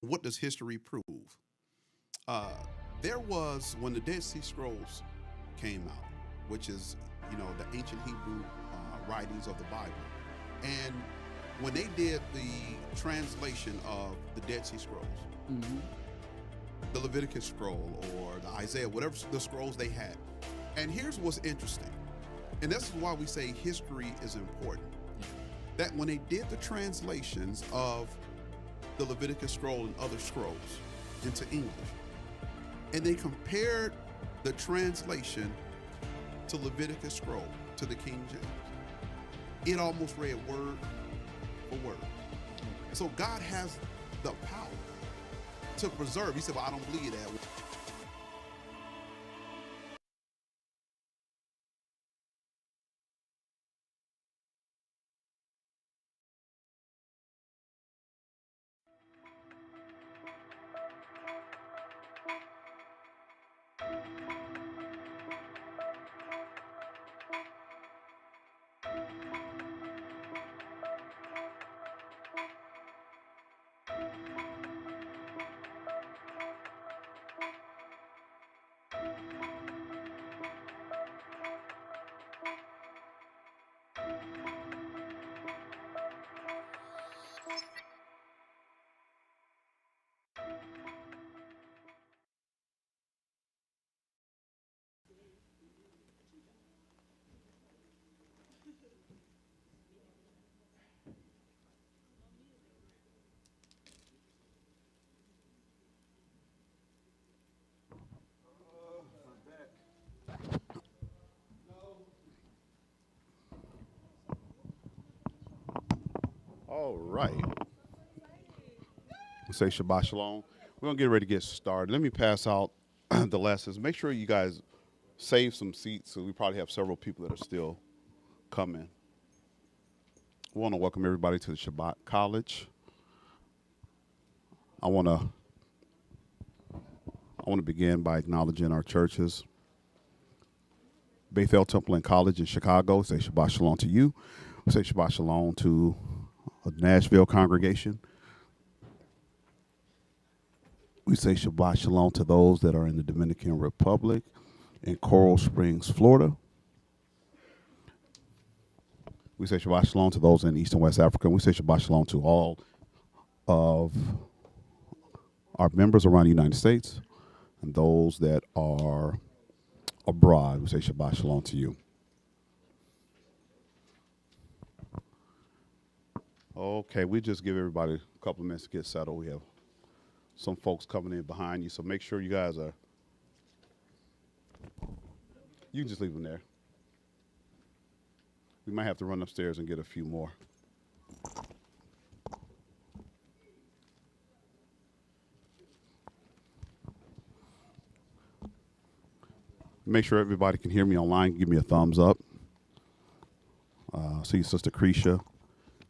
what does history prove? Uh, there was, when the Dead Sea Scrolls came out, which is, the ancient Hebrew writings of the Bible. And when they did the translation of the Dead Sea Scrolls, Mm-hmm. the Leviticus scroll or the Isaiah, whatever the scrolls they had. And here's what's interesting, and this is why we say history is important. That when they did the translations of the Leviticus scroll and other scrolls into English, and they compared the translation to Leviticus scroll to the King James, it almost read word for word. So God has the power to preserve. He said, well, I don't believe that. All right. We say Shabbat Shalom. We're going to get ready to get started. Let me pass out the lessons. Make sure you guys save some seats. So we probably have several people that are still coming. We want to welcome everybody to the Shabbat College. I want to begin by acknowledging our churches. Bethel Temple and College in Chicago. Say Shabbat Shalom to you. Say Shabbat Shalom to the Nashville congregation. We say Shabbat Shalom to those that are in the Dominican Republic, in Coral Springs, Florida. We say Shabbat Shalom to those in East and West Africa. We say Shabbat Shalom to all of our members around the United States and those that are abroad. We say Shabbat Shalom to you. Okay, we just give everybody a couple of minutes to get settled. We have some folks coming in behind you, so make sure you guys are, you can just leave them there. We might have to run upstairs and get a few more. Make sure everybody can hear me online. Give me a thumbs up. See Sister Cretia.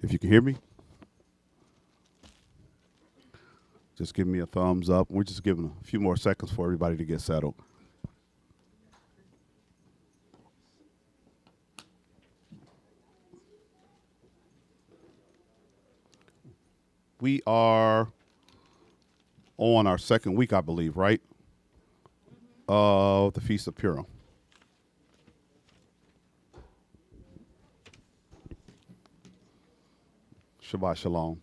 If you can hear me, just give me a thumbs up. We're just giving a few more seconds for everybody to get settled. We are on our second week, I believe, right? Of the Feast of Purim. Shabbat Shalom.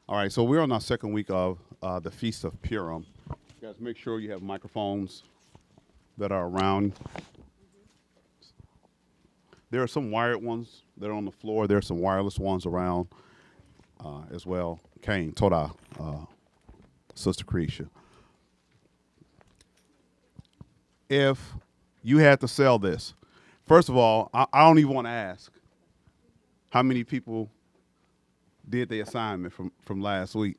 All right, so we're on our second week of the Feast of Purim. You guys, make sure you have microphones that are around. There are some wired ones that are on the floor. There are some wireless ones around as well. Kane, Toda, Sister Cretia. If you had to sell this, first of all, I don't even want to ask how many people did the assignment from last week.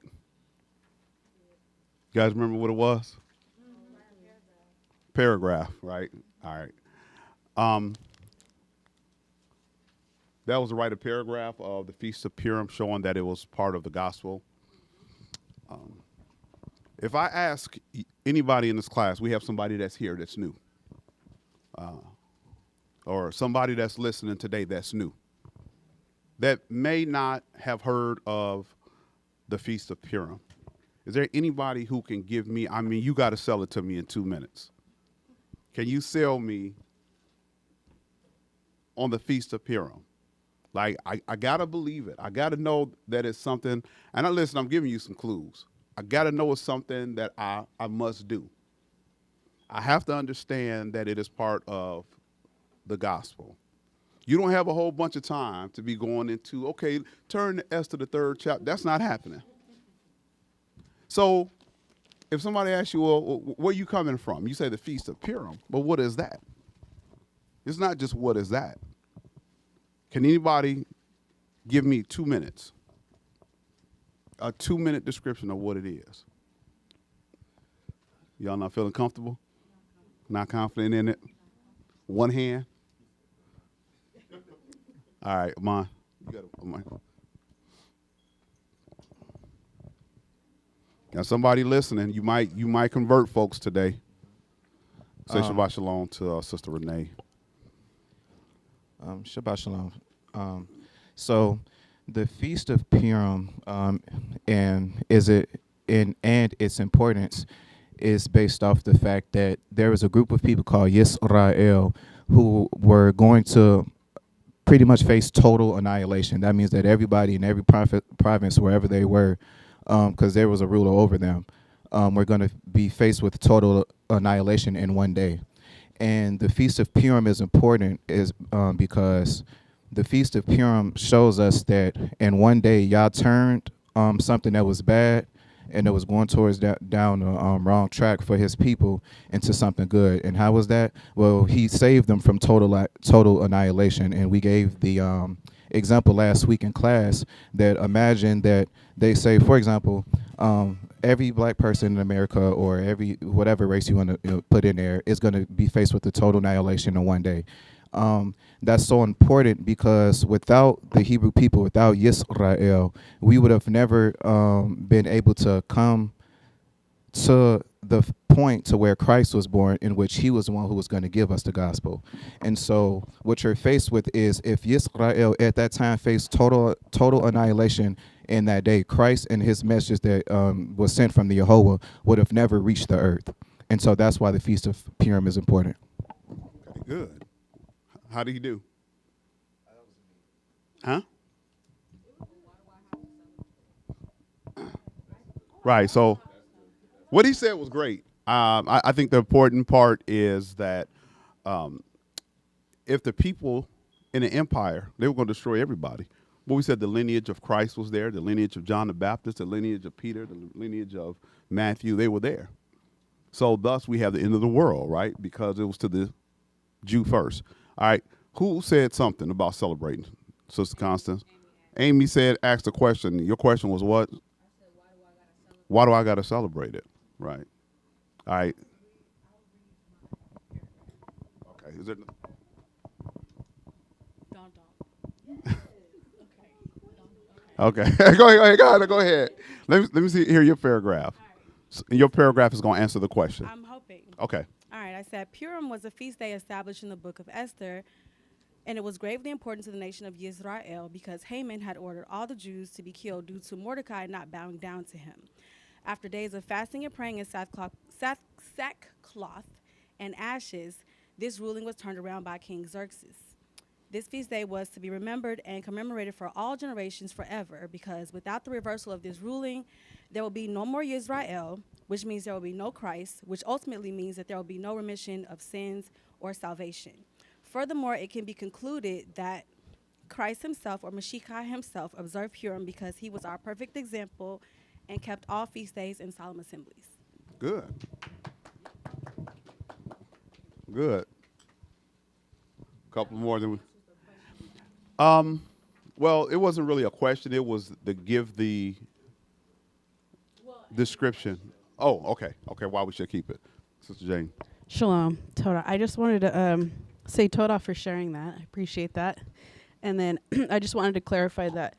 You guys remember what it was? Paragraph, right? All right. That was to write a paragraph of the Feast of Purim showing that it was part of the gospel. If I ask anybody in this class, we have somebody that's here that's new. Or somebody that's listening today that's new. That may not have heard of the Feast of Purim. Is there anybody who can give me, I mean, you got to sell it to me in 2 minutes. Can you sell me on the Feast of Purim? Like, I got to believe it. I got to know that it's something. And listen, I'm giving you some clues. I got to know it's something that I must do. I have to understand that it is part of the gospel. You don't have a whole bunch of time to be going into, okay, turn to Esther the 3rd chapter. That's not happening. So if somebody asks you, well, where are you coming from? You say the Feast of Purim. But what is that? It's not just what is that. Can anybody give me 2 minutes? A 2-minute description of what it is. Y'all not feeling comfortable? Not confident in it? One hand? All right, Amon. You got a mic. Now, somebody listening, you might convert folks today. Say Shabbat Shalom to Sister Renee. Shabbat Shalom. So, the Feast of Purim, and its importance is based off the fact that there was a group of people called Yisrael who were going to pretty much face total annihilation. That means that everybody in every province, wherever they were, because there was a ruler over them, were going to be faced with total annihilation in one day. And the Feast of Purim is important because the Feast of Purim shows us that in one day Yah turned something that was bad and that was going towards down the wrong track for his people into something good. And how was that? Well, he saved them from total annihilation. And we gave the example last week in class that imagine that they say, for example, every black person in America or every whatever race you want to put in there is going to be faced with the total annihilation in one day. That's so important because without the Hebrew people, without Yisrael, we would have never been able to come to the point to where Christ was born, in which he was the one who was going to give us the gospel. And so what you're faced with is if Yisrael at that time faced total annihilation in that day, Christ and his message that was sent from the Yehovah would have never reached the earth. And so that's why the Feast of Purim is important. Okay, good. How did he do? Huh? Right. So what he said was great. I think the important part is that if the people in the empire, they were going to destroy everybody. But we said the lineage of Christ was there, the lineage of John the Baptist, the lineage of Peter, the lineage of Matthew, they were there. So thus we have the end of the world, right? Because it was to the Jew first. All right. Who said something about celebrating? Sister Constance? Amy said, asked a question. Your question was what? I said, why do I got to celebrate it? Right. All right. Okay. Is there? Okay. Go ahead. Let me hear your paragraph. Right. Your paragraph is going to answer the question. I'm hoping. Okay. All right. I said Purim was a feast day established in the book of Esther, and it was gravely important to the nation of Yisrael because Haman had ordered all the Jews to be killed due to Mordecai not bowing down to him. After days of fasting and praying in sackcloth and ashes, this ruling was turned around by King Xerxes. This feast day was to be remembered and commemorated for all generations forever because without the reversal of this ruling, there will be no more Yisrael, which means there will be no Christ, which ultimately means that there will be no remission of sins or salvation. Furthermore, it can be concluded that Christ himself or Mashiach himself observed Purim because he was our perfect example and kept all feast days and solemn assemblies. Good. Good. A couple more than we. Well, it wasn't really a question. It was to give the description. Oh, okay. Okay, why we should keep it. Sister Jane. Shalom, Toda. I just wanted to say Toda for sharing that. I appreciate that. And then I just wanted to clarify that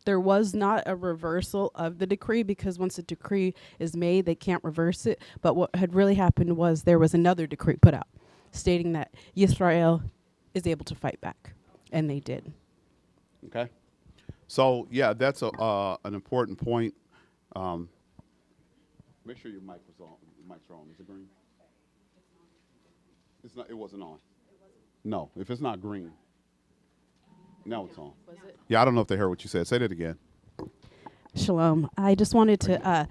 there was not a reversal of the decree because once a decree is made, they can't reverse it. But what had really happened was there was another decree put out stating that Yisrael is able to fight back. And they did. Okay. So yeah, that's an important point. Um, make sure your mic was on. Your mic's on. Is it green? It's not. It wasn't on. No, if it's not green, now it's on. Was it? Yeah, I don't know if they heard what you said. Say that again. Shalom. I just wanted to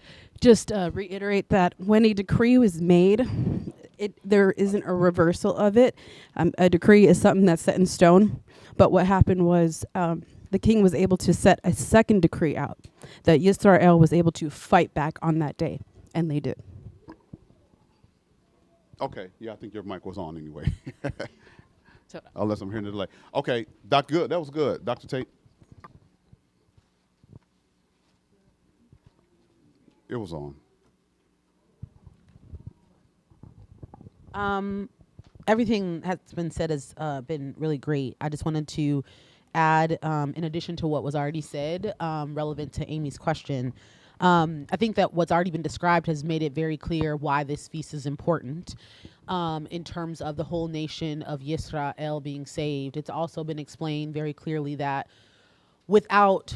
reiterate that when a decree was made, there isn't a reversal of it. A decree is something that's set in stone. But what happened was the king was able to set a second decree out that Yisrael was able to fight back on that day, and they did. Okay. Yeah, I think your mic was on anyway. Unless I'm hearing the delay. Okay, Dr. Good. That was good. Dr. Tate. It was on. Everything has been said has been really great. I just wanted to add, in addition to what was already said, relevant to Amy's question. I think that what's already been described has made it very clear why this feast is important in terms of the whole nation of Yisrael being saved. It's also been explained very clearly that without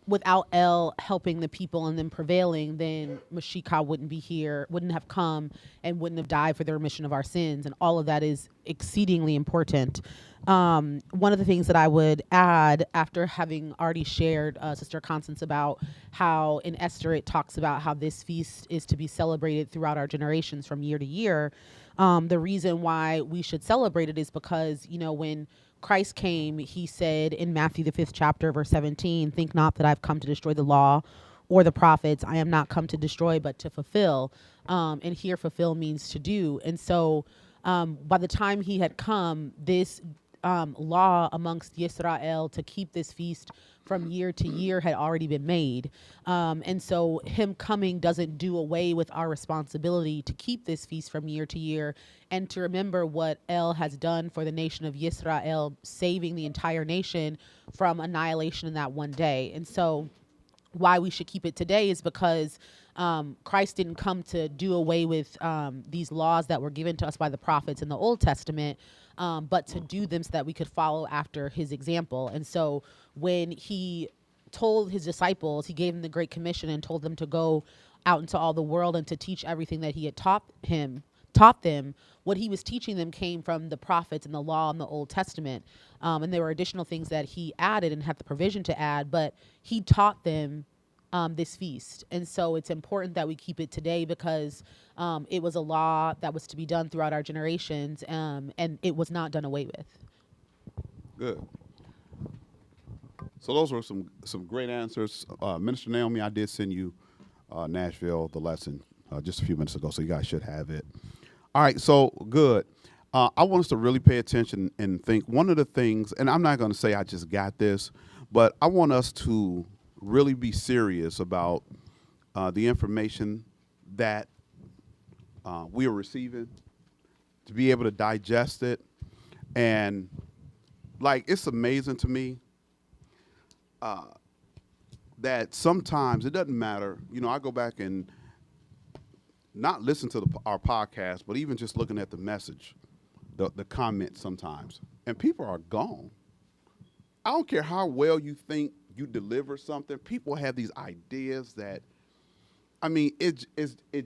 without El helping the people and them prevailing, then Mashiach wouldn't be here, wouldn't have come, and wouldn't have died for the remission of our sins. And all of that is exceedingly important. One of the things that I would add, after having already shared, Sister Constance, about how in Esther it talks about how this feast is to be celebrated throughout our generations from year to year. The reason why we should celebrate it is because, you know, when Christ came, he said in Matthew, the 5th chapter, verse 17, "Think not that I've come to destroy the law or the prophets. I am not come to destroy, but to fulfill." And here, fulfill means to do. And so by the time he had come, this law amongst Yisrael to keep this feast from year to year had already been made. And so him coming doesn't do away with our responsibility to keep this feast from year to year and to remember what El has done for the nation of Yisrael, saving the entire nation from annihilation in that one day. And so why we should keep it today is because Christ didn't come to do away with these laws that were given to us by the prophets in the Old Testament, but to do them so that we could follow after his example. And so when he told his disciples, he gave them the Great Commission and told them to go out into all the world and to teach everything that he had taught them, what he was teaching them came from the prophets and the law in the Old Testament. And there were additional things that he added and had the provision to add, but he taught them this feast. And so it's important that we keep it today because it was a law that was to be done throughout our generations, and it was not done away with. Good. So those were some great answers. Minister Naomi, I did send you Nashville, the lesson, just a few minutes ago, so you guys should have it. All right, so good. I want us to really pay attention and think. One of the things, and I'm not going to say I just got this, but I want us to really be serious about the information that we are receiving, to be able to digest it. And like, it's amazing to me that sometimes it doesn't matter. You know, I go back and not listen to our podcast, but even just looking at the message, the comments sometimes, and people are gone. I don't care how well you think you deliver something. People have these ideas that, I mean, it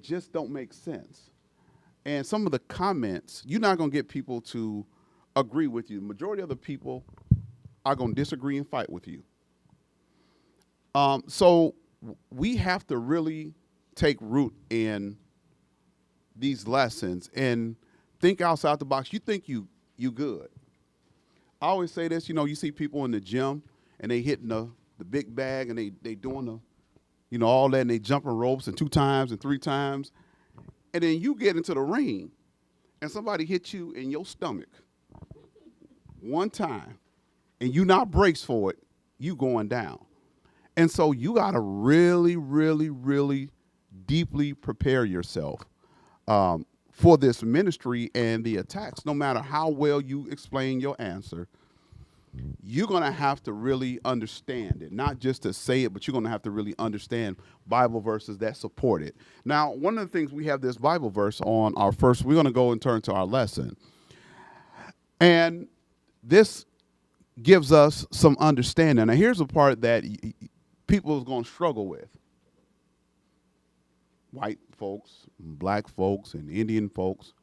just don't make sense. And some of the comments, you're not going to get people to agree with you. The majority of the people are going to disagree and fight with you. So we have to really take root in these lessons and think outside the box. You think you good. I always say this, you know, you see people in the gym and they hitting the big bag and they doing the, you know, all that, and they jumping ropes and 2 times and 3 times. And then you get into the ring and somebody hits you in your stomach 1 time and you not braced for it, you going down. And so you got to really, really, really deeply prepare yourself for this ministry and the attacks. No matter how well you explain your answer, you're going to have to really understand it, not just to say it, but you're going to have to really understand Bible verses that support it. Now, one of the things, we have this Bible verse on our first, we're going to go and turn to our lesson. And this gives us some understanding. Now, here's a part that people is going to struggle with. White folks, black folks, and Indian folks,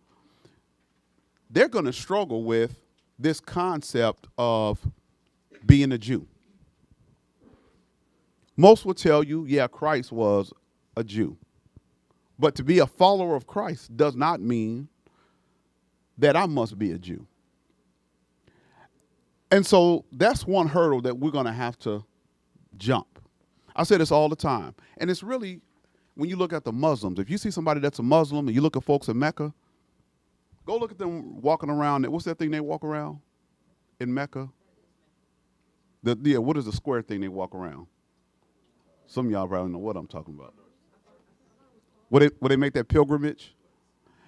they're going to struggle with this concept of being a Jew. Most will tell you, yeah, Christ was a Jew. But to be a follower of Christ does not mean that I must be a Jew. And so that's one hurdle that we're going to have to jump. I say this all the time. And it's really, when you look at the Muslims, if you see somebody that's a Muslim and you look at folks in Mecca, go look at them walking around. What's that thing they walk around in Mecca? What is the square thing they walk around? Some of y'all probably know what I'm talking about. Where they make that pilgrimage?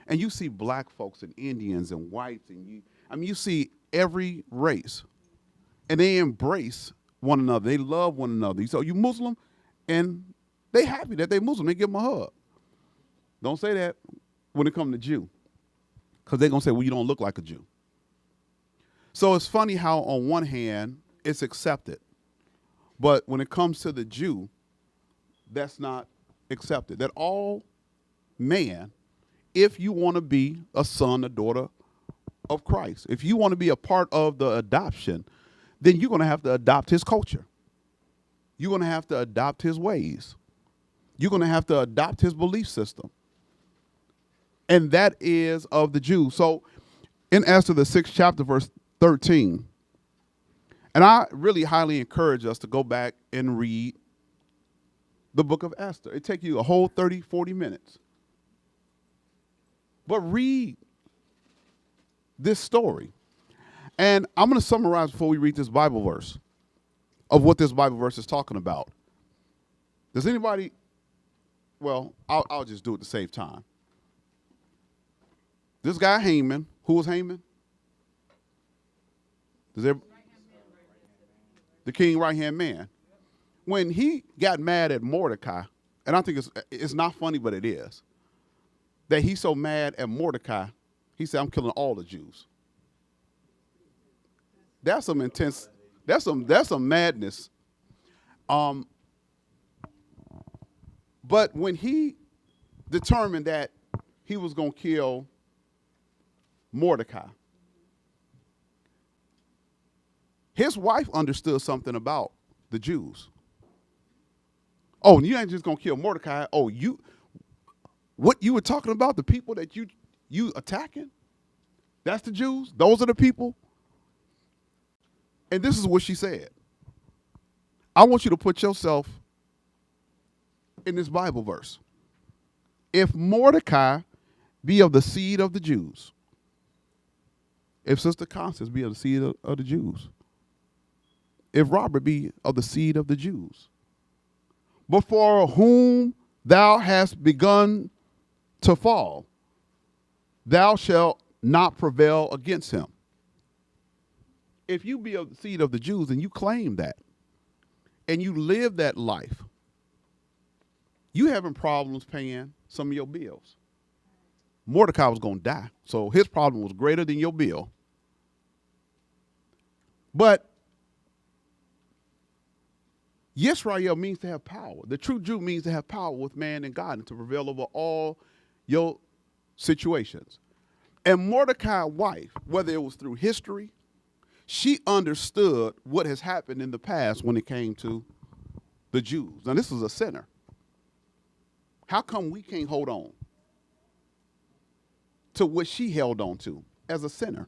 And you see black folks and Indians and whites, and you see every race. And they embrace one another. They love one another. So you Muslim, and they happy that they Muslim. They give them a hug. Don't say that when it comes to Jew, because they're going to say, well, you don't look like a Jew. So it's funny how on one hand, it's accepted. But when it comes to the Jew, that's not accepted. That all man, if you want to be a son, a daughter of Christ, if you want to be a part of the adoption, then you're going to have to adopt his culture. You're going to have to adopt his ways. You're going to have to adopt his belief system. And that is of the Jews. So in Esther, the 6th chapter, verse 13, and I really highly encourage us to go back and read the book of Esther. It takes you a whole 30, 40 minutes. But read this story. And I'm going to summarize before we read this Bible verse of what this Bible verse is talking about. Does anybody, well, I'll just do it to save time. This guy Haman, who was Haman? The king right-hand man. When he got mad at Mordecai, and I think it's not funny, but it is, that he's so mad at Mordecai, he said, I'm killing all the Jews. That's some intense, that's some madness. But when he determined that he was going to kill Mordecai, his wife understood something about the Jews. Oh, you ain't just going to kill Mordecai. Oh, what you were talking about, the people that you attacking, that's the Jews? Those are the people? And this is what she said. I want you to put yourself in this Bible verse. If Mordecai be of the seed of the Jews, if Sister Constance be of the seed of the Jews, if Robert be of the seed of the Jews, before whom thou hast begun to fall, thou shalt not prevail against him. If you be of the seed of the Jews and you claim that, and you live that life, you having problems paying some of your bills. Mordecai was going to die, so his problem was greater than your bill. But Yisrael means to have power. The true Jew means to have power with man and God and to prevail over all your situations. And Mordecai's wife, whether it was through history, she understood what has happened in the past when it came to the Jews. Now, this is a sinner. How come we can't hold on to what she held on to as a sinner?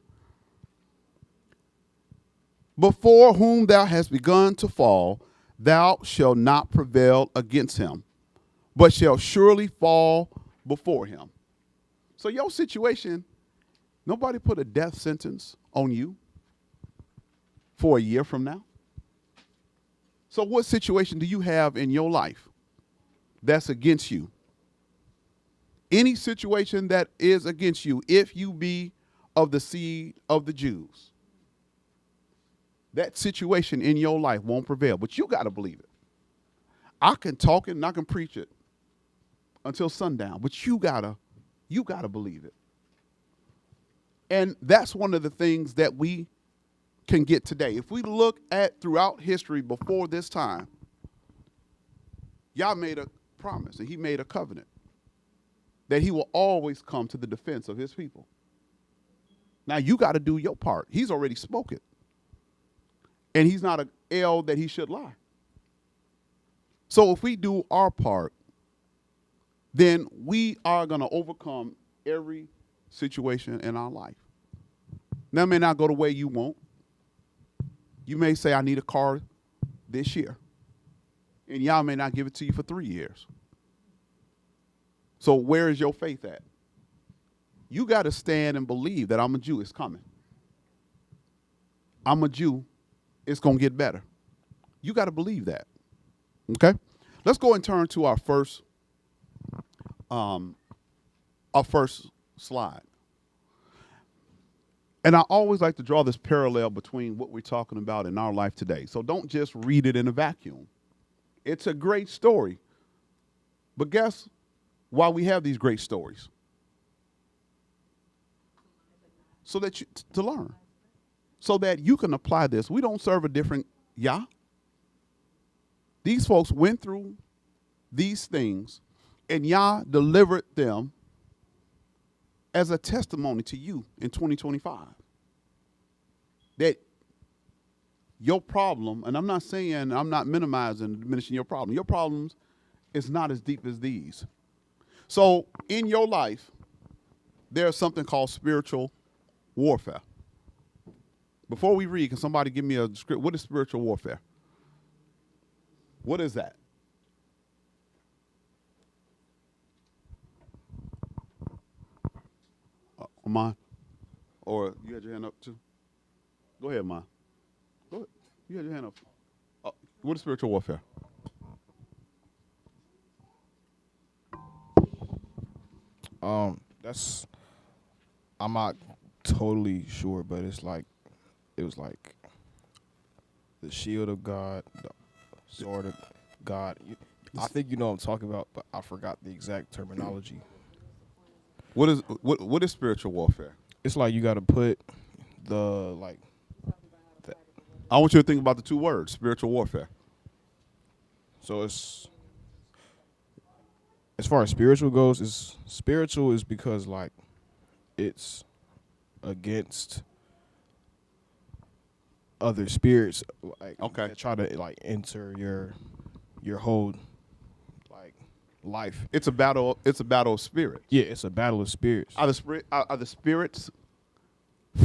Before whom thou hast begun to fall, thou shalt not prevail against him, but shall surely fall before him. So your situation, nobody put a death sentence on you for a year from now. So what situation do you have in your life that's against you? Any situation that is against you, if you be of the seed of the Jews, that situation in your life won't prevail, but you got to believe it. I can talk it and I can preach it until sundown, but you gotta believe it. And that's one of the things that we can get today, if we look at throughout history before this time, Yah made a promise and he made a covenant that he will always come to the defense of his people. Now you got to do your part. He's already spoken. And he's not an L that he should lie. So if we do our part, then we are going to overcome every situation in our life. Now, it may not go the way you want. You may say, I need a car this year. And Yah may not give it to you for 3 years. So where is your faith at? You got to stand and believe that I'm a Jew, it's coming. I'm a Jew, it's going to get better. You got to believe that. Okay? Let's go and turn to our first slide. And I always like to draw this parallel between what we're talking about in our life today. So don't just read it in a vacuum. It's a great story. But guess why we have these great stories? So that to learn. So that you can apply this. We don't serve a different Yah. These folks went through these things, and Yah delivered them as a testimony to you in 2025. That your problem, and I'm not saying, I'm not minimizing, diminishing your problem. Your problems is not as deep as these. So in your life, there's something called spiritual warfare. Before we read, can somebody give me a description? What is spiritual warfare? What is that? Amon? Or you had your hand up too? Go ahead, Amon. Go ahead. You had your hand up. What is spiritual warfare? I'm not totally sure, but it was like the shield of God, the sword of God. I think you know what I'm talking about, but I forgot the exact terminology. What is spiritual warfare? It's like you got to put the I want you to think about the two words, spiritual warfare. So it's, as far as spiritual goes, spiritual is because like it's against other spirits, like Okay. that try to like enter your whole like life. It's a battle of spirits. Yeah, it's a battle of spirits. Are the spirits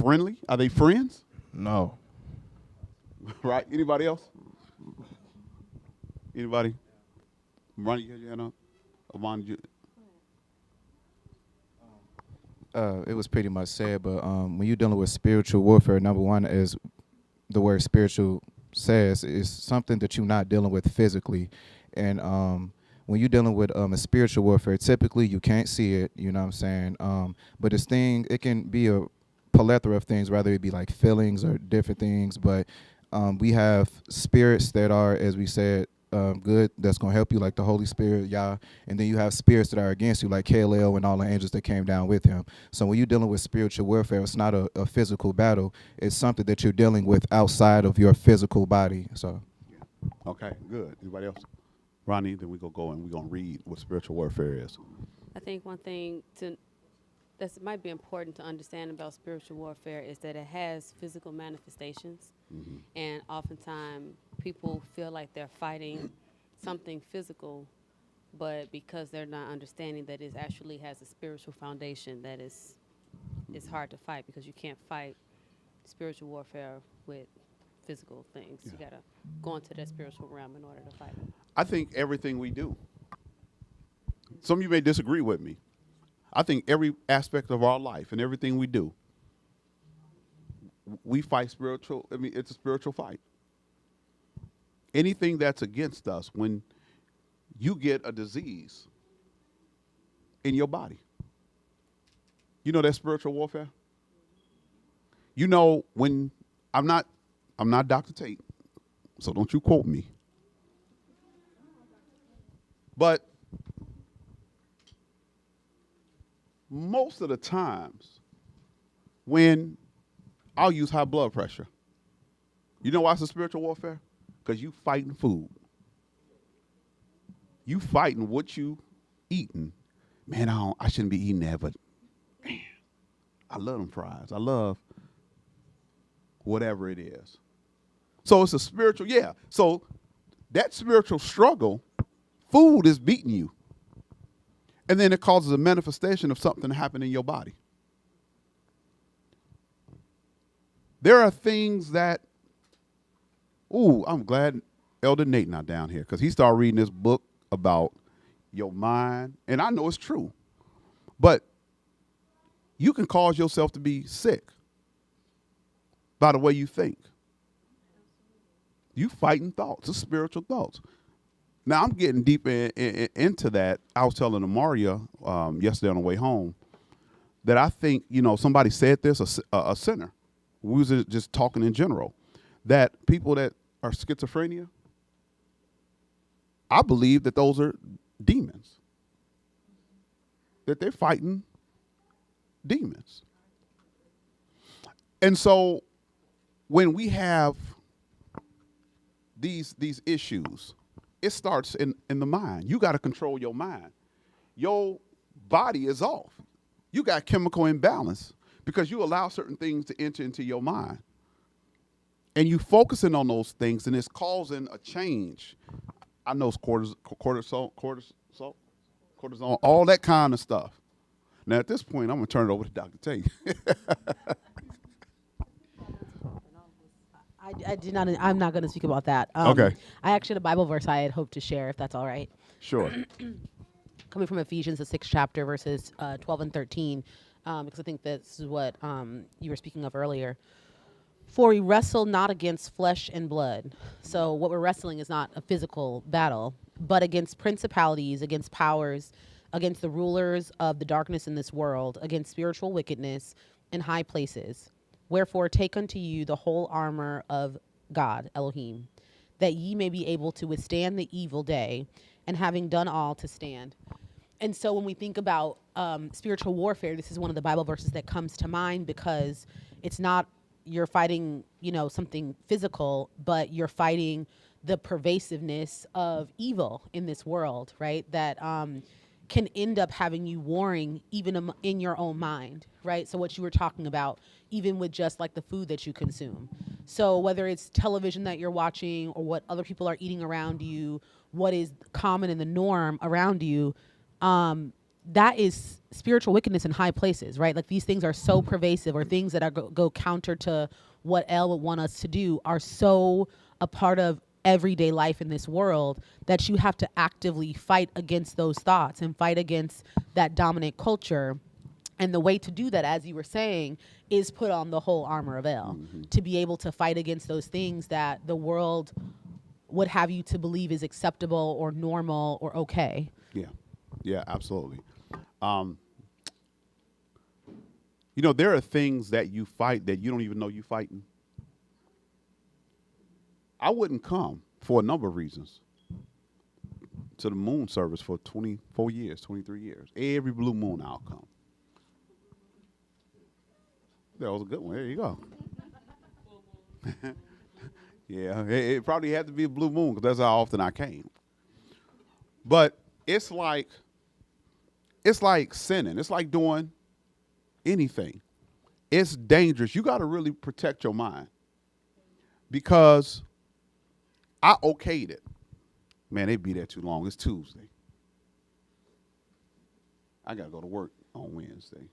friendly? Are they friends? No. Right? Anybody else? Anybody? Ronnie, you had your hand up? Amon, you? It was pretty much said, but when you're dealing with spiritual warfare, number one is the word spiritual says is something that you're not dealing with physically. And when you're dealing with a spiritual warfare, typically you can't see it, you know what I'm saying? But it can be a plethora of things, whether it be like feelings or different things. But we have spirits that are, as we said, good, that's going to help you, like the Holy Spirit, Yah. And then you have spirits that are against you, like Kalel and all the angels that came down with him. So when you're dealing with spiritual warfare, it's not a physical battle. It's something that you're dealing with outside of your physical body. So, Okay, good. Anybody else? Ronnie, then we're going to read what spiritual warfare is. I think one thing that might be important to understand about spiritual warfare is that it has physical manifestations. Mm-hmm. And oftentimes people feel like they're fighting something physical, but because they're not understanding that it actually has a spiritual foundation, that it's hard to fight, because you can't fight spiritual warfare with physical things. Yeah. You got to go into that spiritual realm in order to fight it. I think everything we do, some of you may disagree with me. I think every aspect of our life and everything we do, we fight spiritual. I mean, it's a spiritual fight. Anything that's against us, when you get a disease in your body, you know that's spiritual warfare. You know, when I'm not Dr. Tate, so don't you quote me. But most of the times when I'll use high blood pressure, You know why it's a spiritual warfare? Because you fighting food. You fighting what you eating. Man, I shouldn't be eating that, but man, I love them fries. I love whatever it is. So it's a spiritual, yeah. So that spiritual struggle, food is beating you. And then it causes a manifestation of something to happen in your body. There are things that, I'm glad Elder Nate not down here, because he started reading this book about your mind, and I know it's true. But you can cause yourself to be sick by the way you think. You fighting thoughts, it's spiritual thoughts. Now, I'm getting deep into that. I was telling Amaria yesterday on the way home that I think, somebody said this, a sinner. We was just talking in general, that people that are schizophrenia, I believe that those are demons, that they're fighting demons. And so when we have these issues, it starts in the mind. You got to control your mind. Your body is off. You got chemical imbalance because you allow certain things to enter into your mind. And you focusing on those things, and it's causing a change. I know it's cortisol, all that kind of stuff. Now, at this point, I'm going to turn it over to Dr. Tate. I'm not going to speak about that. Okay. I actually had a Bible verse I had hoped to share, if that's all right. Sure. Coming from Ephesians, the 6th chapter, verses 12 and 13, because I think this is what you were speaking of earlier. For we wrestle not against flesh and blood. So what we're wrestling is not a physical battle, but against principalities, against powers, against the rulers of the darkness in this world, against spiritual wickedness in high places. Wherefore take unto you the whole armor of God, Elohim, that ye may be able to withstand the evil day, and having done all, to stand. And so when we think about spiritual warfare, this is one of the Bible verses that comes to mind, because it's not you're fighting, something physical, but you're fighting the pervasiveness of evil in this world, right? That can end up having you warring even in your own mind, right? So what you were talking about, even with just like the food that you consume. So whether it's television that you're watching or what other people are eating around you, what is common in the norm around you, that is spiritual wickedness in high places, right? Like these things are so pervasive, or things that are go counter to what El would want us to do are so a part of everyday life in this world that you have to actively fight against those thoughts and fight against that dominant culture. And the way to do that, as you were saying, is put on the whole armor of El, to be able to fight against those things that the world would have you to believe is acceptable or normal or okay. Yeah, absolutely. There are things that you fight that you don't even know you're fighting. I wouldn't come for a number of reasons to the moon service for 24 years, 23 years. Every blue moon I'll come. That was a good one. There you go. Yeah, it probably had to be a blue moon because that's how often I came. But it's like sinning. It's like doing anything. It's dangerous. You got to really protect your mind, because I okayed it. Man, they'd be there too long. It's Tuesday. I got to go to work on Wednesday.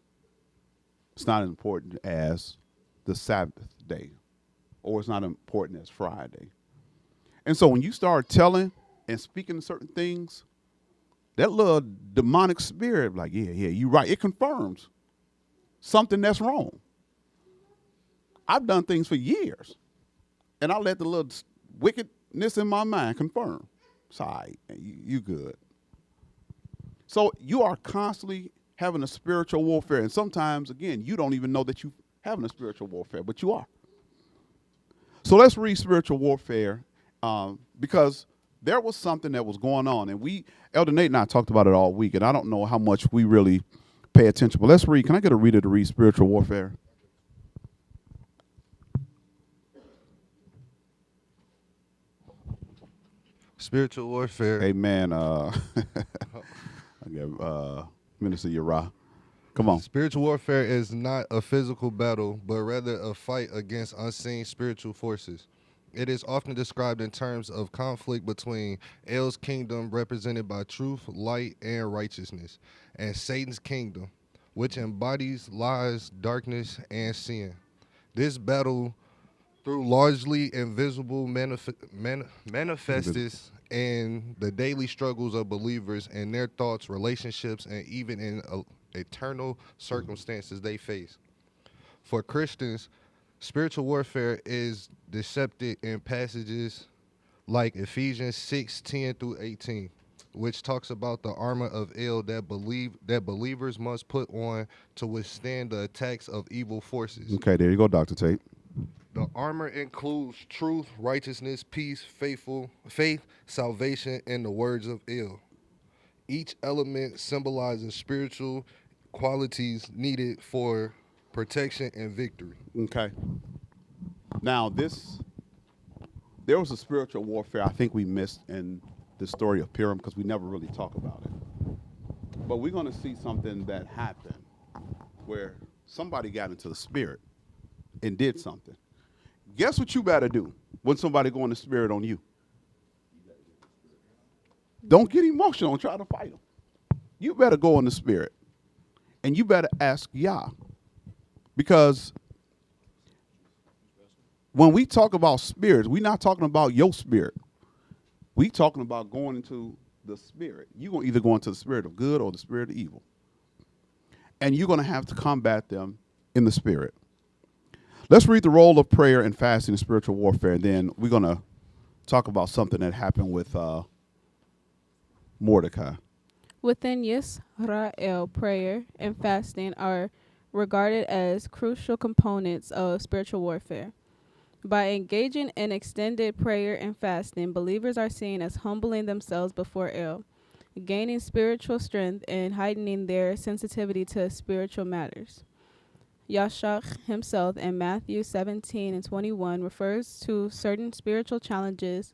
It's not as important as the Sabbath day, or it's not important as Friday. And so when you start telling and speaking certain things, that little demonic spirit, like, yeah, you're right. It confirms something that's wrong. I've done things for years, and I let the little wickedness in my mind confirm. Sorry, you good. So you are constantly having a spiritual warfare, and sometimes, again, you don't even know that you're having a spiritual warfare, but you are. So let's read spiritual warfare, because there was something that was going on, and Elder Nate and I talked about it all week, and I don't know how much we really pay attention, but let's read. Can I get a reader to read spiritual warfare? Spiritual warfare. Amen. Okay, Minister Uriah. Come on. Spiritual warfare is not a physical battle, but rather a fight against unseen spiritual forces. It is often described in terms of conflict between El's kingdom, represented by truth, light, and righteousness, and Satan's kingdom, which embodies lies, darkness, and sin. This battle, through largely invisible manifests in the daily struggles of believers and their thoughts, relationships, and even in eternal circumstances they face. For Christians, spiritual warfare is depicted in passages like Ephesians 6:10 through 18, which talks about the armor of El that believers must put on to withstand the attacks of evil forces. Okay, there you go, Dr. Tate. The armor includes truth, righteousness, peace, faith, salvation, and the words of El. Each element symbolizes spiritual qualities needed for protection and victory. Okay. Now, there was a spiritual warfare I think we missed in the story of Purim because we never really talk about it. But we're going to see something that happened where somebody got into the spirit and did something. Guess what you better do when somebody go in the spirit on you? Don't get emotional and try to fight them. You better go in the spirit and you better ask Yah. Because when we talk about spirits, we're not talking about your spirit. We talking about going into the spirit. You're going to either go into the spirit of good or the spirit of evil. And you're going to have to combat them in the spirit. Let's read the role of prayer and fasting in spiritual warfare, and then we're going to talk about something that happened with Mordecai. Within Yisrael, prayer and fasting are regarded as crucial components of spiritual warfare. By engaging in extended prayer and fasting, believers are seen as humbling themselves before El, gaining spiritual strength and heightening their sensitivity to spiritual matters. Yashach himself in Matthew 17:21 refers to certain spiritual challenges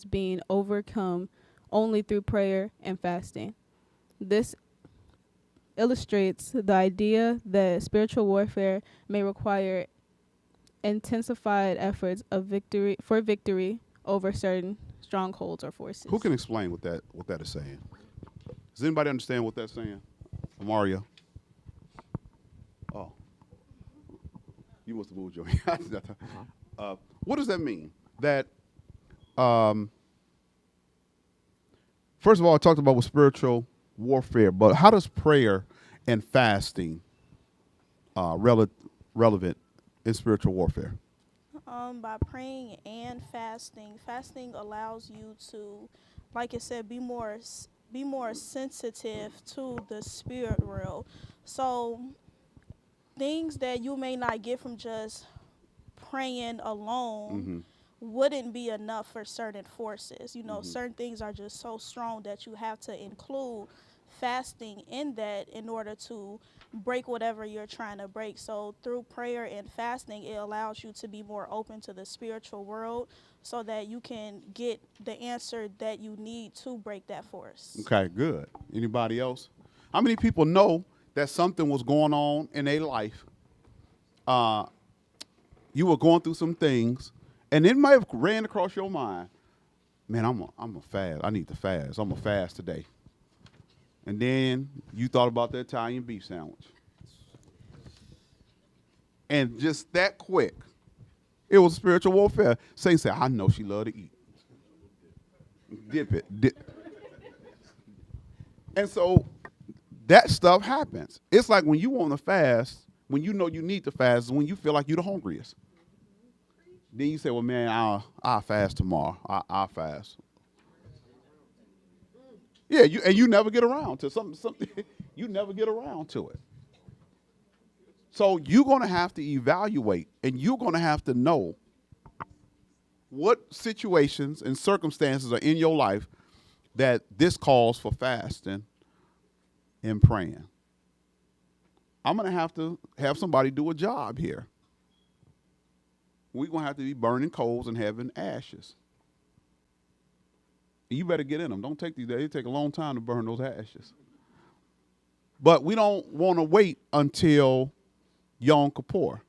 being overcome only through prayer and fasting. This illustrates the idea that spiritual warfare may require intensified efforts of victory over certain strongholds or forces. Who can explain what that is saying? Does anybody understand what that's saying? Mario? Oh. You must have moved your hand. What does that mean? That, first of all, I talked about with spiritual warfare, but how does prayer and fasting relevant in spiritual warfare? By praying and fasting. Fasting allows you to, like I said, be more sensitive to the spirit world. So things that you may not get from just praying alone wouldn't be enough for certain forces. You know, certain things are just so strong that you have to include fasting in that in order to break whatever you're trying to break. So through prayer and fasting, it allows you to be more open to the spiritual world so that you can get the answer that you need to break that force. Okay, good. Anybody else? How many people know that something was going on in their life? You were going through some things, and it might have ran across your mind, man, I'm a fast. I need to fast. I'm going to fast today. And then you thought about the Italian beef sandwich. And just that quick, it was spiritual warfare. Saint said, I know she loved to eat. Dip it. And so that stuff happens. It's like when you want to fast, when you know you need to fast, is when you feel like you're the hungriest. Then you say, well, man, I'll fast tomorrow. I'll fast. Yeah, you never get around to something. You never get around to it. So you're going to have to evaluate, and you're going to have to know what situations and circumstances are in your life that this calls for fasting and praying. I'm going to have somebody do a job here. We're going to have to be burning coals and having ashes. You better get in them. Don't take these days. It take a long time to burn those ashes. But we don't want to wait until Yom Kippur,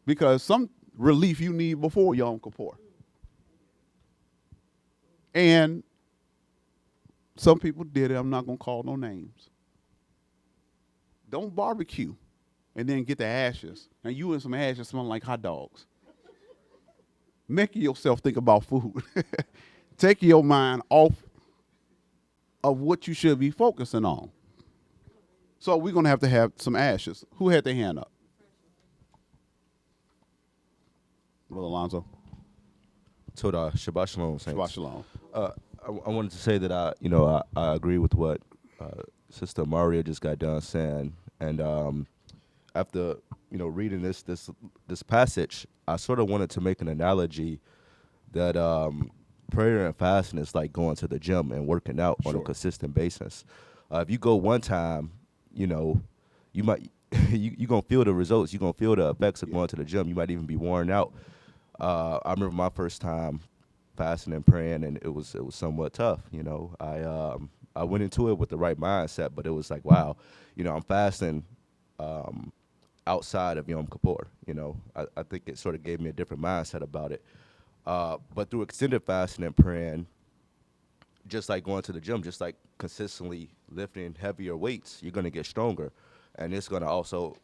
because some relief you need before Yom Kippur. And some people did it. I'm not going to call no names. Don't barbecue and then get the ashes. And you and some ashes smelling like hot dogs. Making yourself think about food. Take your mind off of what you should be focusing on. So we're going to have some ashes. Who had their hand up? Brother Alonzo. Toda Shabbat Shalom. Saints. Shabbat Shalom. I wanted to say that I agree with what Sister Maria just got done saying, and after reading this passage, I sort of wanted to make an analogy that prayer and fasting is like going to the gym and working out on a consistent basis. If you go one time, you might you gonna feel the results. You're gonna feel the effects of going to the gym. You might even be worn out. I remember my first time fasting and praying, and it was somewhat tough. I went into it with the right mindset, but it was like, wow, I'm fasting outside of Yom Kippur. I think it sort of gave me a different mindset about it. But through extended fasting and praying, just like going to the gym, just like consistently lifting heavier weights, you're going to get stronger. And it's going to also,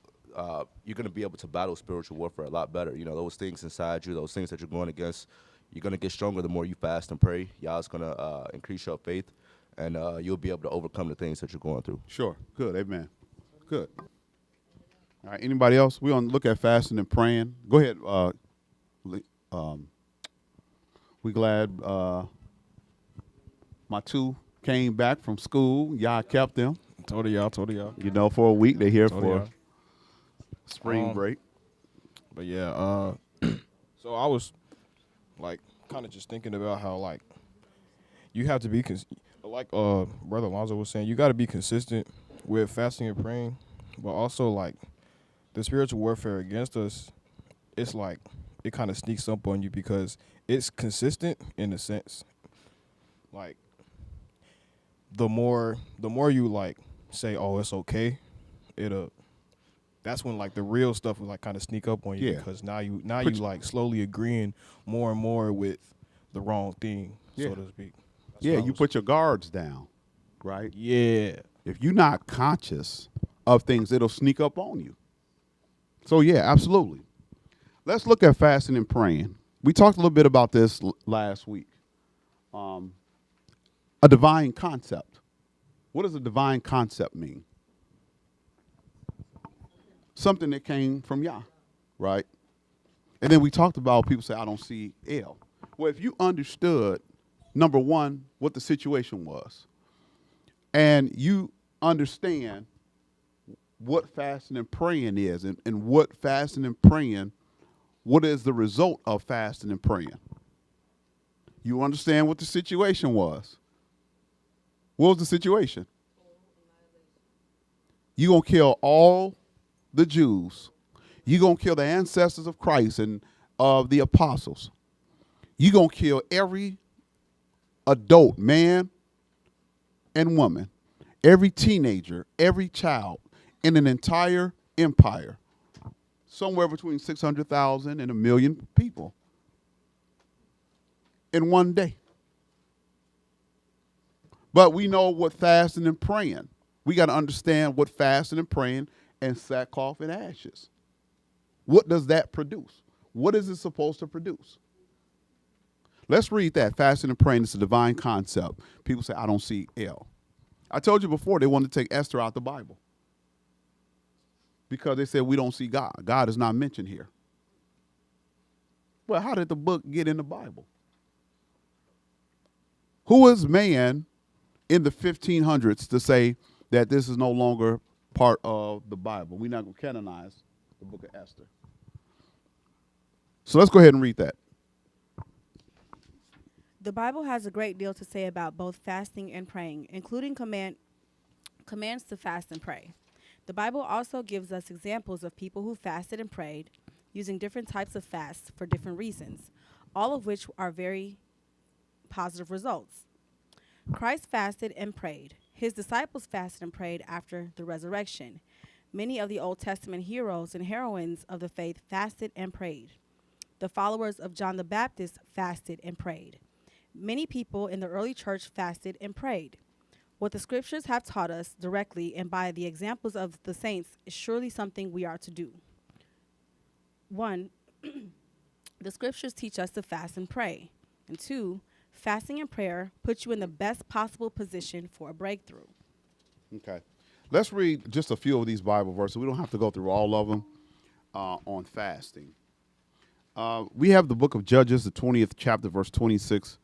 you're going to be able to battle spiritual warfare a lot better. Those things inside you, those things that you're going against, you're going to get stronger the more you fast and pray. Yah's going to increase your faith, and you'll be able to overcome the things that you're going through. Sure. Good. Amen. Good. All right. Anybody else? We're going to look at fasting and praying. Go ahead. We glad my two came back from school. Y'all kept them. Told y'all. For a week. They're here Told for y'all. spring break. But yeah, so I was like kind of just thinking about how like you have to be like Brother Alonzo was saying, you got to be consistent with fasting and praying, but also like the spiritual warfare against us, it's like it kind of sneaks up on you because it's consistent in a sense. Like the more you like say, oh, it's okay, that's when like the real stuff will like kind of sneak up on you, because now you like slowly agreeing more and more with the wrong thing, so to speak. You put your guards down, right? Yeah. If you're not conscious of things, it'll sneak up on you. So yeah, absolutely. Let's look at fasting and praying. We talked a little bit about this last week. A divine concept. What does a divine concept mean? Something that came from Yah, right? And then we talked about people say, I don't see El. Well, if you understood, number one, what the situation was, and you understand what fasting and praying is, and what fasting and praying, what is the result of fasting and praying? You understand what the situation was. What was the situation? You're going to kill all the Jews. You're going to kill the ancestors of Christ and of the apostles. You're going to kill every adult, man and woman, every teenager, every child in an entire empire, somewhere between 600,000 and 1 million people in one day. But we know what fasting and praying. We got to understand what fasting and praying and sackcloth and ashes. What does that produce? What is it supposed to produce? Let's read that. Fasting and praying is a divine concept. People say, I don't see El. I told you before they wanted to take Esther out the Bible because they said we don't see God. God is not mentioned here. Well, how did the book get in the Bible? Who is man in the 1500s to say that this is no longer part of the Bible? We're not going to canonize the book of Esther. So let's go ahead and read that. The Bible has a great deal to say about both fasting and praying, including commands to fast and pray. The Bible also gives us examples of people who fasted and prayed using different types of fasts for different reasons, all of which are very positive results. Christ fasted and prayed. His disciples fasted and prayed after the resurrection. Many of the Old Testament heroes and heroines of the faith fasted and prayed. The followers of John the Baptist fasted and prayed. Many people in the early church fasted and prayed. What the scriptures have taught us directly and by the examples of the saints is surely something we are to do. 1. The scriptures teach us to fast and pray. And 2, fasting and prayer puts you in the best possible position for a breakthrough. Okay. Let's read just a few of these Bible verses. We don't have to go through all of them on fasting. We have the book of Judges, the 20th chapter, verse 26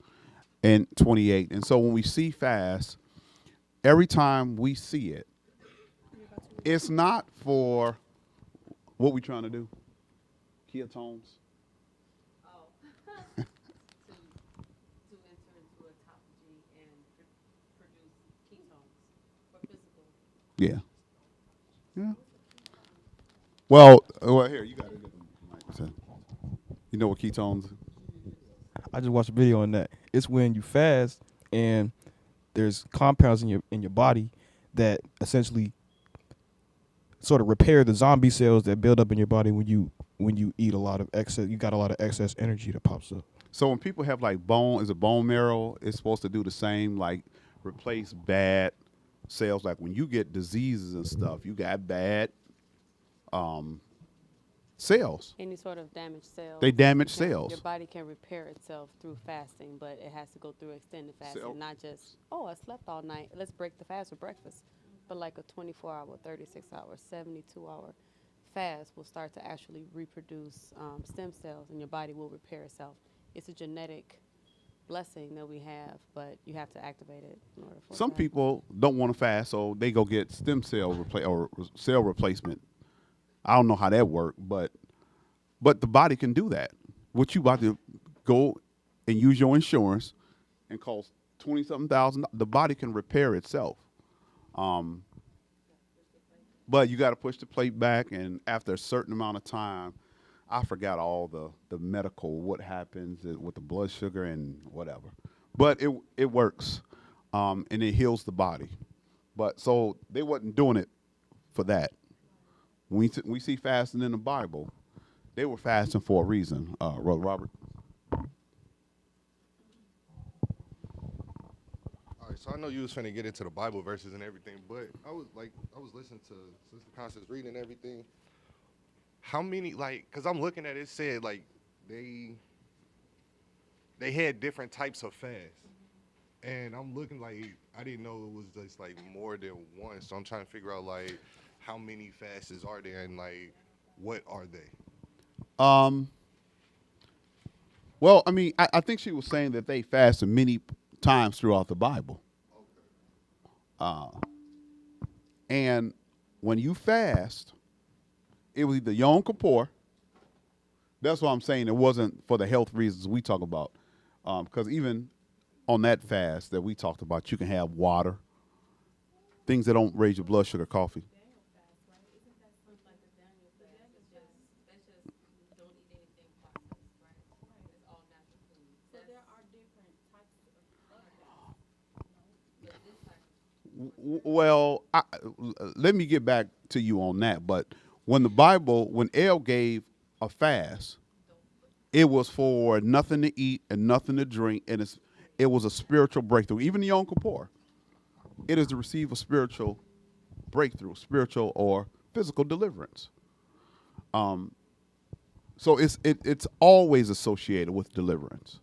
and 28. And so when we see fast, every time we see it, it's not for what we trying to do. Ketones. Oh, to enter into autophagy and produce ketones for physical. Yeah. Yeah. Well, here, you got it. You know what ketones? I just watched a video on that. It's when you fast and there's compounds in your body that essentially sort of repair the zombie cells that build up in your body when you eat a lot of excess. You got a lot of excess energy that pops up. So when people have like bone marrow, it's supposed to do the same, like replace bad cells. Like when you get diseases and stuff, you got bad cells. Any sort of damaged cells. They damage Your cells. body can repair itself through fasting, but it has to go through extended fasting, So- not just, oh, I slept all night. Let's break the fast for breakfast. But like a 24-hour, 36-hour, 72-hour fast will start to actually reproduce stem cells, and your body will repair itself. It's a genetic blessing that we have, but you have to activate it in order for it Some to happen. people don't want to fast, so they go get stem cell cell replacement. I don't know how that works, but the body can do that. What you about to go and use your insurance and cost $20-something thousand, the body can repair itself. But you got to push the plate back, and after a certain amount of time, I forgot all the medical, what happens with the blood sugar and whatever. But it works, and it heals the body. But so they wasn't doing it for that. When we see fasting in the Bible, they were fasting for a reason. Brother Robert. All right, so I know you was finna get into the Bible verses and everything, but I was listening to Sister Constance reading everything. How many, cause I'm looking at it, said like they had different types of fast, and I'm looking like I didn't know it was just like more than one. So I'm trying to figure out like how many fasts are there and like what are they? Well, I mean, I think she was saying that they fasted many times throughout the Bible. And when you fast, it was either Yom Kippur. That's what I'm saying. It wasn't for the health reasons we talk about. Because even on that fast that we talked about, you can have water, things that don't raise your blood sugar, coffee. Well, let me get back to you on that. But when when El gave a fast, it was for nothing to eat and nothing to drink, and it was a spiritual breakthrough. Even the Yom Kippur, it is to receive a spiritual breakthrough, spiritual or physical deliverance. So it's always associated with deliverance,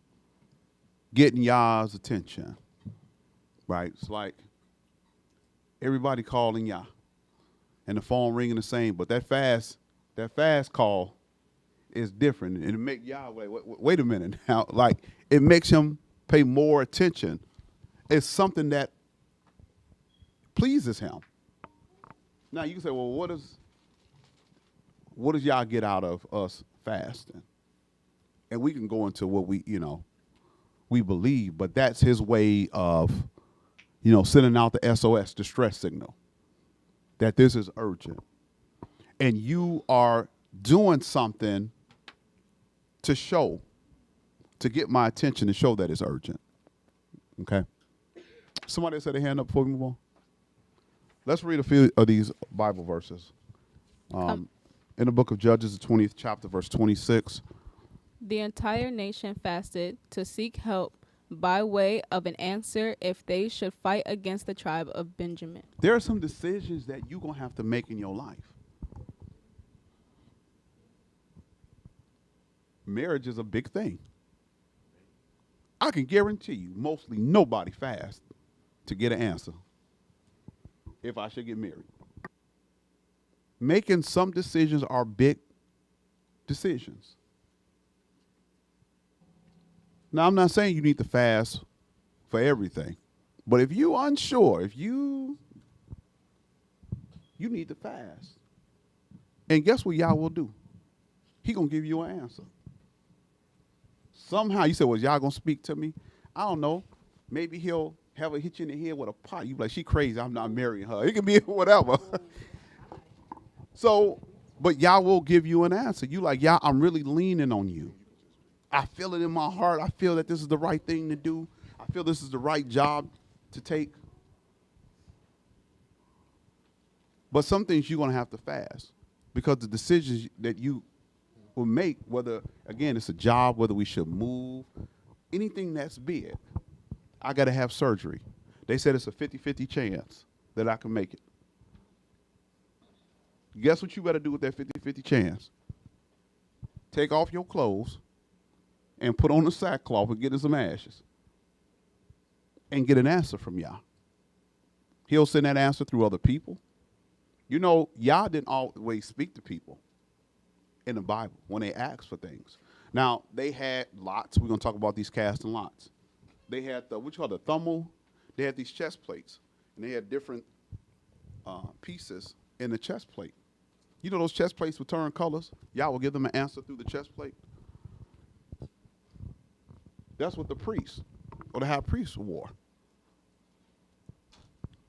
getting Yah's attention, right? It's like everybody calling Yah, and the phone ringing the same, but that fast call is different, and it make Yah wait a minute now, like it makes him pay more attention. It's something that pleases him. Now you can say, well, what does Yah get out of us fasting? And we can go into what we believe, but that's his way of sending out the SOS, distress signal, that this is urgent. And you are doing something to get my attention, to show that it's urgent. Okay. Somebody else had a hand up before we move on. Let's read a few of these Bible verses. In the book of Judges, the 20th chapter, verse 26. The entire nation fasted to seek help by way of an answer if they should fight against the tribe of Benjamin. There are some decisions that you're going to have to make in your life. Marriage is a big thing. I can guarantee you, mostly nobody fasts to get an answer if I should get married. Making some decisions are big decisions. Now, I'm not saying you need to fast for everything, but if you're unsure, if you need to fast. And guess what Yah will do? He going to give you an answer. Somehow, you say, well, Yah going to speak to me? I don't know. Maybe he'll have her hit you in the head with a pot. You be like, she crazy. I'm not marrying her. It can be whatever. So, but Yah will give you an answer. You like, Yah, I'm really leaning on you. I feel it in my heart. I feel that this is the right thing to do. I feel this is the right job to take. But some things you're going to have to fast because the decisions that you will make, whether, again, it's a job, whether we should move, anything that's big, I got to have surgery. They said it's a 50-50 chance that I can make it. Guess what you better do with that 50-50 chance? Take off your clothes and put on the sackcloth and get in some ashes and get an answer from Yah. He'll send that answer through other people. You know, Yah didn't always speak to people in the Bible when they asked for things. Now, they had lots. We're going to talk about these casting lots. They had what you call the thummel. They had these chest plates, and they had different pieces in the chest plate. You know those chest plates would turn colors? Yah will give them an answer through the chest plate. That's what the priest or the high priest wore.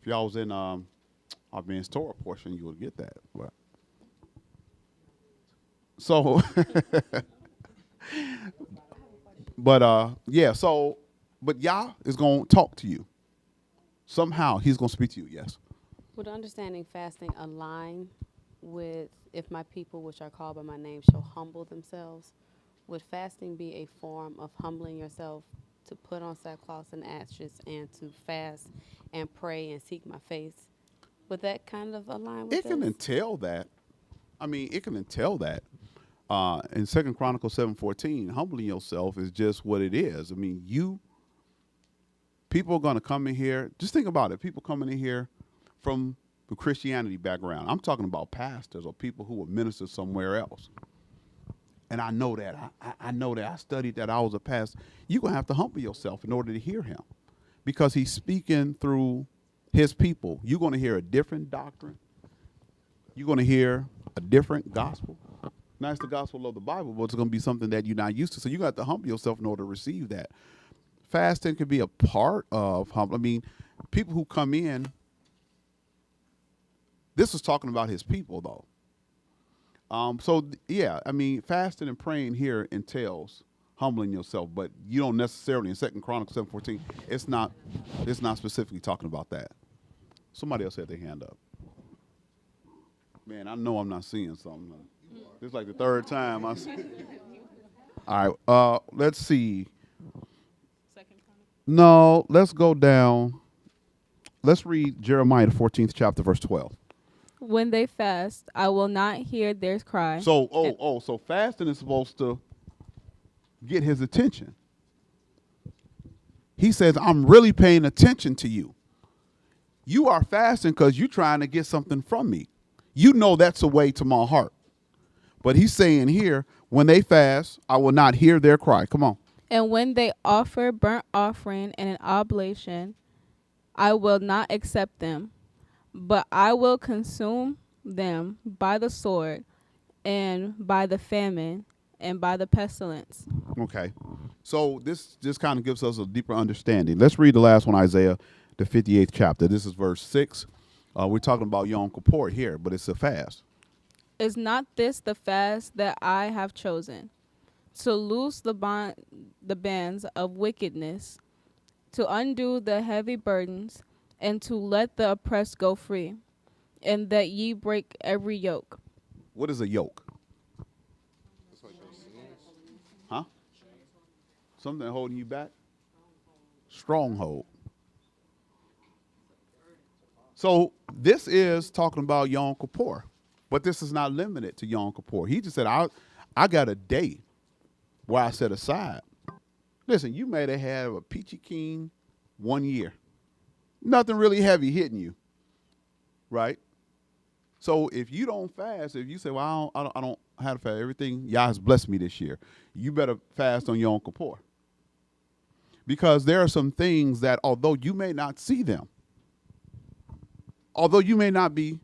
If y'all was in our men's Torah portion, you would get that. But so, yeah. So, but Yah is going to talk to you. Somehow, He's going to speak to you. Yes. Would understanding fasting align with if my people, which are called by my name, shall humble themselves? Would fasting be a form of humbling yourself to put on sackcloth and ashes and to fast and pray and seek my face? Would that kind of align with It can entail that. I mean, it can entail that. In 2 Chronicles 7:14, humbling yourself is just what it is. I mean, people are going to come in here. Just think about it. People coming in here from the Christianity background. I'm talking about pastors or people who were ministers somewhere else. And I know that. I know that. I studied that. I was a pastor. You're going to have to humble yourself in order to hear him because he's speaking through his people. You're going to hear a different doctrine. You're going to hear a different gospel. Not it's the gospel of the Bible, but it's going to be something that you're not used to. So you got to humble yourself in order to receive that. Fasting can be a part of humble. I mean, people who come in, this is talking about his people, though. Yeah, I mean, fasting and praying here entails humbling yourself, but you don't necessarily in 2 Chronicles 7:14. It's not specifically talking about that. Somebody else had their hand up. Man, I know I'm not seeing something. This is like the third time I see. All right, let's see. No, let's go down. Let's read Jeremiah the 14th chapter, verse 12. When they fast, I will not hear their cry. So, so fasting is supposed to get his attention. He says, I'm really paying attention to you. You are fasting because you're trying to get something from me. You know that's a way to my heart. But he's saying here, when they fast, I will not hear their cry. Come on. And when they offer burnt offering and an oblation, I will not accept them. But I will consume them by the sword and by the famine and by the pestilence. Okay. So this just kind of gives us a deeper understanding. Let's read the last one, Isaiah, the 58th chapter. This is verse 6. We're talking about Yom Kippur here, but it's a fast. Is not this the fast that I have chosen? To loose the bands of wickedness to undo the heavy burdens, and to let the oppressed go free, and that ye break every yoke. What is a yoke? Huh? Something holding you back? Stronghold. So this is talking about Yom Kippur, but this is not limited to Yom Kippur. He just said, I got a day where I set aside. Listen, you may have had a peachy keen 1 year. Nothing really heavy hitting you, right? So if you don't fast, if you say, well, I don't have to fast, everything Yah has blessed me this year, you better fast on Yom Kippur. Because there are some things that, although you may not see them, although you may not be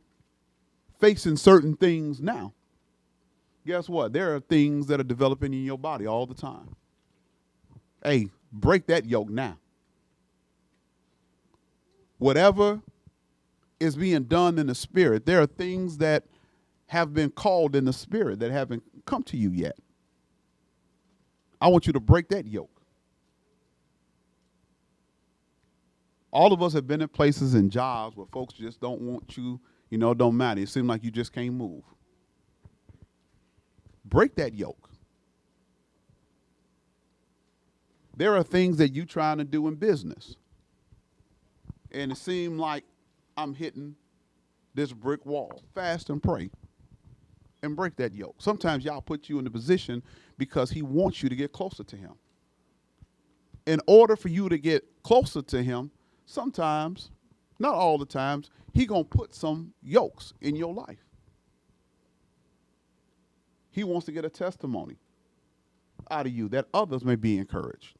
facing certain things now, guess what? There are things that are developing in your body all the time. Hey, break that yoke now. Whatever is being done in the spirit, there are things that have been called in the spirit that haven't come to you yet. I want you to break that yoke. All of us have been in places and jobs where folks just don't want you, it don't matter. It seems like you just can't move. Break that yoke. There are things that you're trying to do in business, and it seems like I'm hitting this brick wall. Fast and pray and break that yoke. Sometimes Yah put you in the position because he wants you to get closer to him. In order for you to get closer to him, sometimes, not all the times, he going to put some yokes in your life. He wants to get a testimony out of you that others may be encouraged.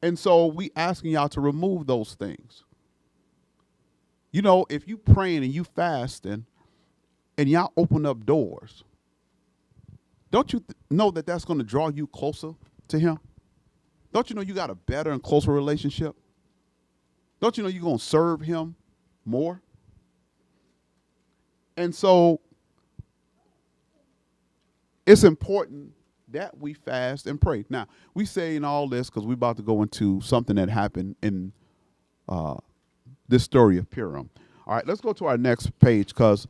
And so we asking y'all to remove those things. If you praying and you fasting and y'all open up doors, don't you know that that's going to draw you closer to him? Don't you know you got a better and closer relationship? Don't you know you're going to serve him more? And so it's important that we fast and pray. Now, we saying all this because we're about to go into something that happened in this story of Purim. All right, let's go to our next page because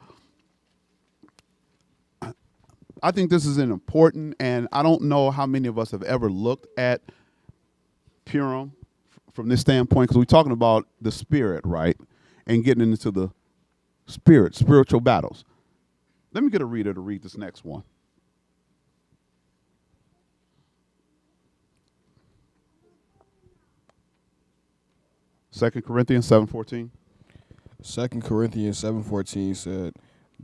I think this is an important, and I don't know how many of us have ever looked at Purim from this standpoint, because we're talking about the spirit, right? And getting into the spiritual battles. Let me get a reader to read this next one. Second Corinthians 7:14. 2 Corinthians 7:14 said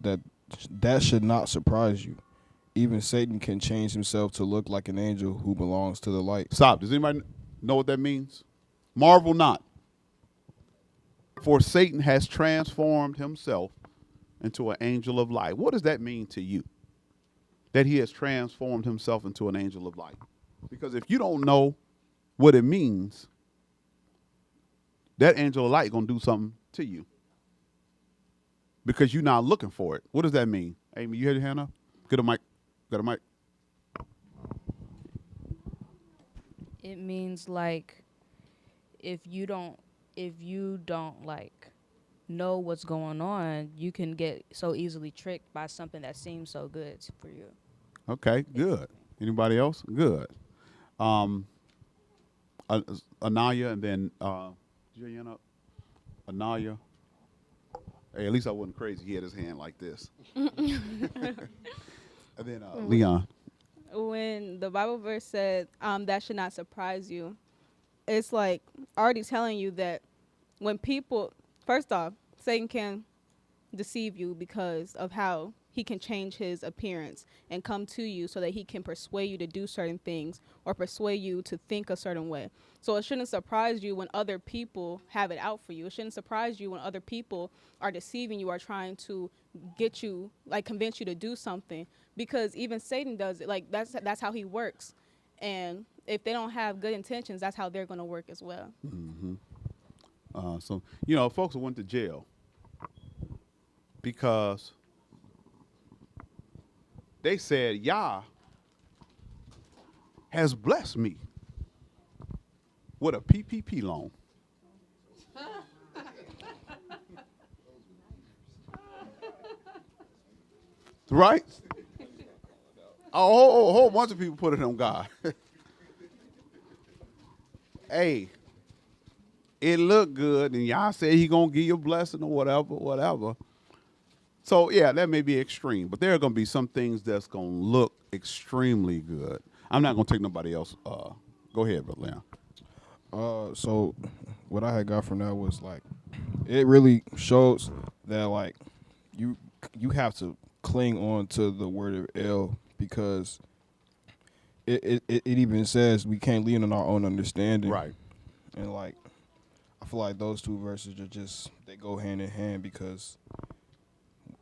that should not surprise you. Even Satan can change himself to look like an angel who belongs to the light. Stop. Does anybody know what that means? Marvel not. For Satan has transformed himself into an angel of light. What does that mean to you? That he has transformed himself into an angel of light. Because if you don't know what it means, that angel of light going to do something to you. Because you're not looking for it. What does that mean? Amy, you had your hand up? Get a mic. Got a mic? It means like if you don't like know what's going on, you can get so easily tricked by something that seems so good for you. Okay, good. Anybody else? Good. Anaya, and then did you have your hand up? Anaya. Hey, at least I wasn't crazy. He had his hand like this. And then Leon. When the Bible verse said that should not surprise you, it's like already telling you that when people, first off, Satan can deceive you because of how he can change his appearance and come to you so that he can persuade you to do certain things or persuade you to think a certain way. So it shouldn't surprise you when other people have it out for you. It shouldn't surprise you when other people are deceiving you or trying to get you, like convince you to do something, because even Satan does it. Like that's how he works. And if they don't have good intentions, that's how they're going to work as well. Mm-hmm. So, folks who went to jail because they said, Yah has blessed me. with a PPP loan. Right? A whole bunch of people put it on God. Hey, it looked good, and y'all said he gonna give you a blessing or whatever. So yeah, that may be extreme, but there are gonna be some things that's gonna look extremely good. I'm not gonna take nobody else. Go ahead, Brother Leon. So what I had got from that was like, it really shows that like you have to cling on to the word of El, because it even says we can't lean on our own understanding. Right. And like, I feel like those two verses are they go hand in hand, because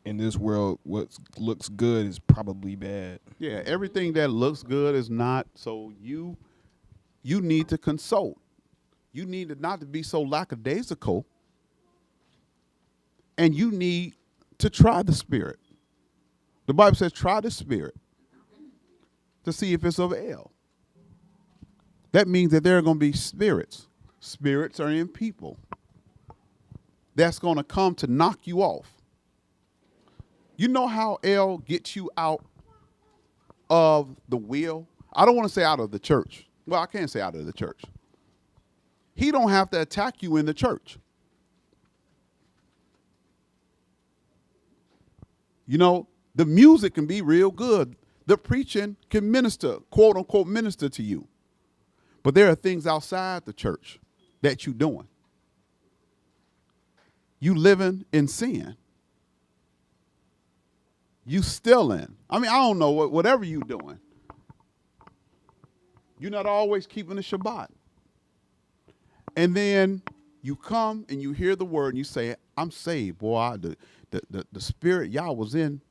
in this world, what looks good is probably bad. Yeah, everything that looks good is not. So you need to consult. You need to not to be so lackadaisical, and you need to try the spirit. The Bible says, try the spirit to see if it's of El. That means that there are going to be spirits. Spirits are in people. That's going to come to knock you off. You know how El gets you out of the will? I don't want to say out of the church. Well, I can't say out of the church. He don't have to attack you in the church. You know, the music can be real good. The preaching can minister, quote unquote, minister to you. But there are things outside the church that you're doing. You living in sin. You stealing. I mean, I don't know, whatever you doing. You're not always keeping the Shabbat. And then you come and you hear the word and you say, I'm saved. Boy, the spirit, y'all was in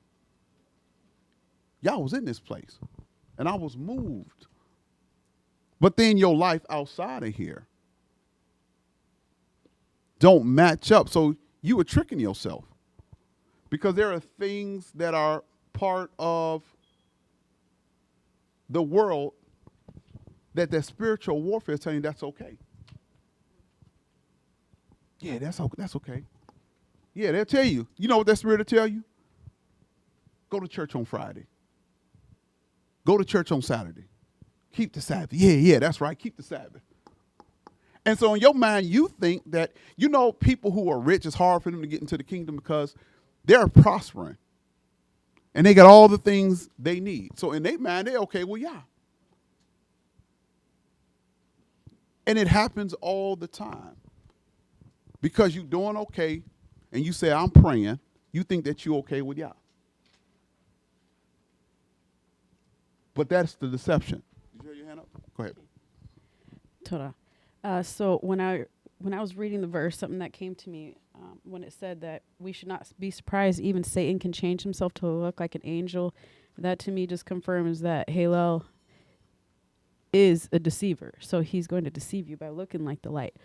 this place. And I was moved. But then your life outside of here don't match up. So you were tricking yourself. Because there are things that are part of the world that spiritual warfare is telling you that's okay. Yeah, that's okay. Yeah, they'll tell you. You know what that spirit will tell you? Go to church on Friday. Go to church on Saturday. Keep the Sabbath. Yeah, that's right. Keep the Sabbath. And so in your mind, you think that, you know, people who are rich, it's hard for them to get into the kingdom because they're prospering. And they got all the things they need. So in their mind, they're okay, well, yeah. And it happens all the time. Because you're doing okay, and you say, I'm praying, you think that you're okay with Yah. But that's the deception. Did you have your hand up? Go ahead. Torah. So when I was reading the verse, something that came to me when it said that we should not be surprised even Satan can change himself to look like an angel, that to me just confirms that Hillel is a deceiver. So he's going to deceive you by looking like the light.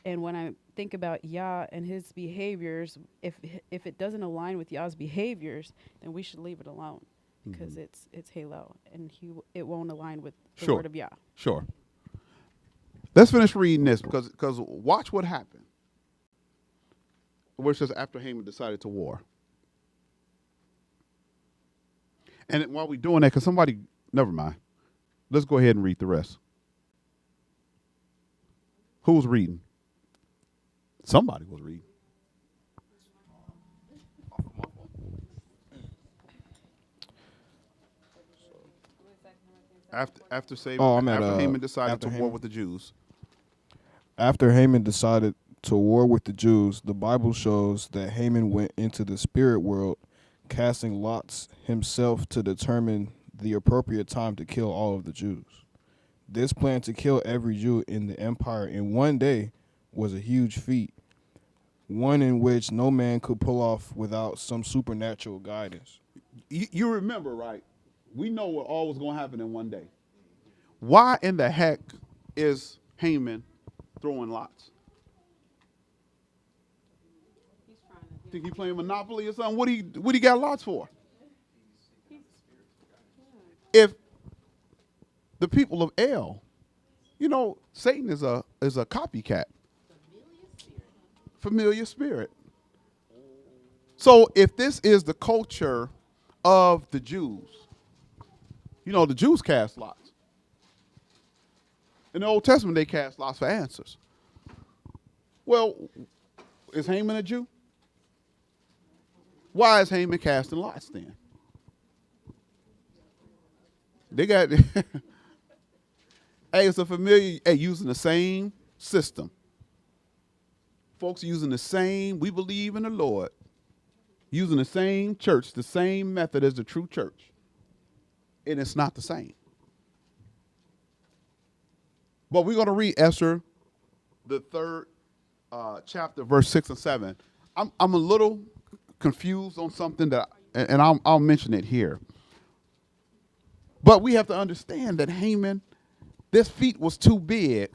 And when I think about Yah and his behaviors, if it doesn't align with Yah's behaviors, then we should leave it alone, because it's Hillel, and it won't align with the word of Yah. Sure. Let's finish reading this, because watch what happened. Where it says after Haman decided to war. And while we're doing that, because never mind. Let's go ahead and read the rest. Who's reading? Somebody was reading. After Haman decided to war with the Jews. After Haman decided to war with the Jews, the Bible shows that Haman went into the spirit world, casting lots himself to determine the appropriate time to kill all of the Jews. This plan to kill every Jew in the empire in one day was a huge feat, one in which no man could pull off without some supernatural guidance. You remember, right? We know what all was going to happen in one day. Why in the heck is Haman throwing lots? Think he playing Monopoly or something? What he got lots for? If the people of El, you know, Satan is is a copycat. Familiar spirit. So if this is the culture of the Jews, you know, the Jews cast lots. In the Old Testament, they cast lots for answers. Well, is Haman a Jew? Why is Haman casting lots then? They got, hey, it's a familiar, hey, using the same system. Folks using the same, we believe in the Lord, using the same church, the same method as the true church. And it's not the same. But we're going to read Esther, the third chapter, verse 6 and 7. I'm a little confused on something that, and I'll mention it here. But we have to understand that Haman, this feat was too big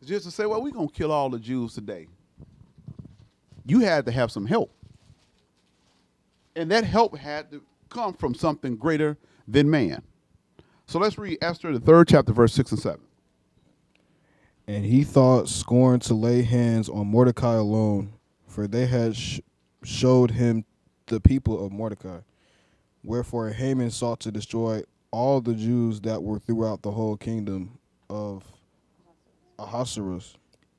just to say, well, we're going to kill all the Jews today. You had to have some help. And that help had to come from something greater than man. So let's read Esther, the third chapter, verse 6 and 7. And he thought scorn to lay hands on Mordecai alone, for they had showed him the people of Mordecai. Wherefore Haman sought to destroy all the Jews that were throughout the whole kingdom of Ahasuerus,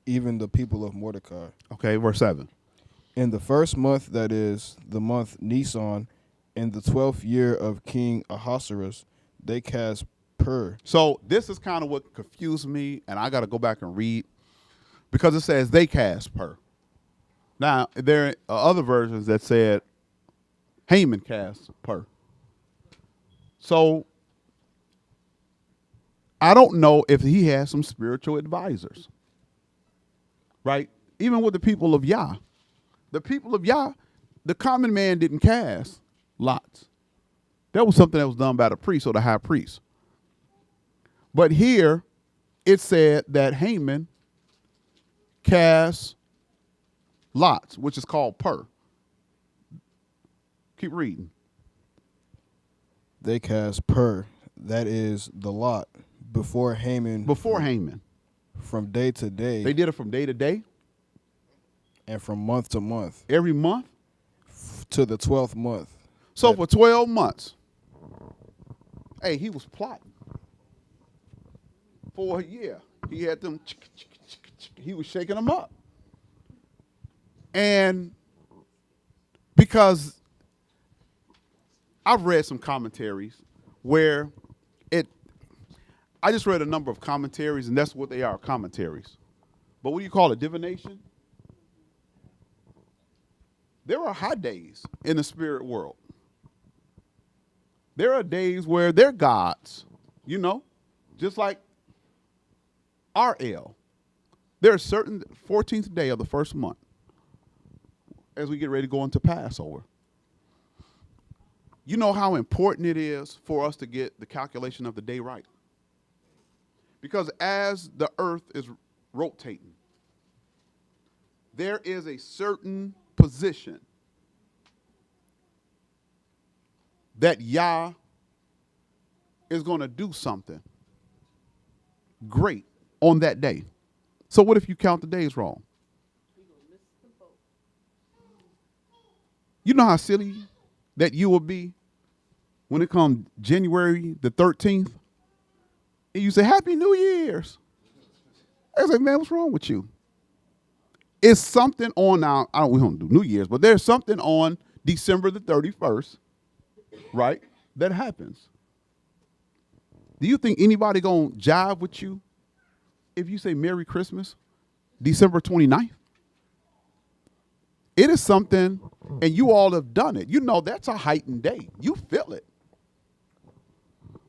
even the people of Mordecai. Okay, verse 7. In the first month, that is, the month Nisan, in the 12th year of King Ahasuerus, they cast pur. So this is kind of what confused me, and I got to go back and read, because it says they cast pur. Now, there are other versions that said Haman cast pur. So I don't know if he has some spiritual advisors, right? Even with the people of Yah. The people of Yah, the common man didn't cast lots. That was something that was done by the priest or the high priest. But here, it said that Haman cast lots, which is called pur. Keep reading. They cast pur, that is, the lot, before Haman. Before Haman. From day to day. They did it from day to day? And from month to month. Every month? To the 12th month. So for 12 months, hey, he was plotting. For a year, he had them, he was shaking them up. And because I've read some commentaries where I just read a number of commentaries, and that's what they are, commentaries. But what do you call it, divination? There are high days in the spirit world. There are days where they're gods, you know, just like RL. There's certain 14th day of the first month as we get ready to go into Passover. You know how important it is for us to get the calculation of the day right. Because as the earth is rotating, there is a certain position that Yah is going to do something great on that day. So what if you count the days wrong? You know how silly that you will be when it comes January the 13th, and you say, Happy New Year's. I say, man, what's wrong with you? It's something on now, we don't do New Year's, but there's something on December the 31st, right, that happens. Do you think anybody gonna jive with you if you say Merry Christmas, December 29th? It is something, and you all have done it. You know that's a heightened day. You feel it.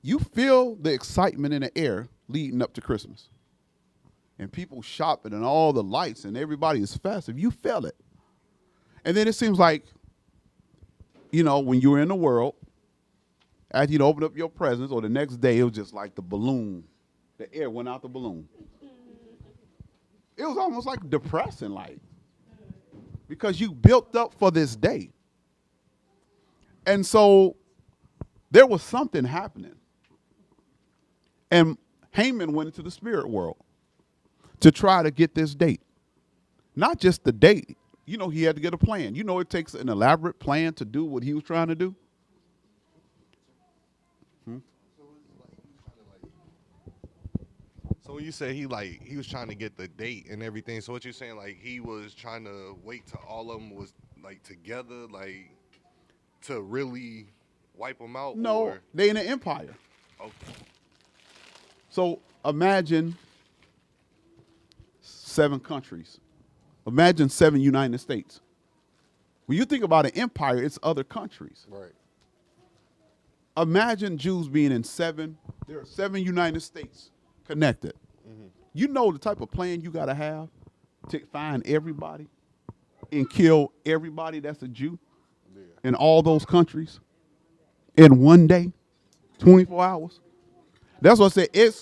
You feel the excitement in the air leading up to Christmas. And people shopping and all the lights and everybody is festive. You feel it. And then it seems like, you know, when you were in the world, after you'd open up your presents or the next day, it was just like the balloon. The air went out the balloon. It was almost like depressing, like, because you built up for this day. And so there was something happening. And Haman went into the spirit world to try to get this date. Not just the date. You know, he had to get a plan. You know, it takes an elaborate plan to do what he was trying to do. So when you say he was trying to get the date and everything, so what you're saying, like he was trying to wait till all of them was like together, like to really wipe them out? No, or? they in an empire. Okay. So imagine 7 countries. Imagine 7 United States. When you think about an empire, it's other countries. Right. Imagine Jews being in 7. There are 7 United States connected. Mm-hmm. You know the type of plan you got to have to find everybody and kill everybody that's a Jew in all those countries in one day, 24 hours. That's what I say.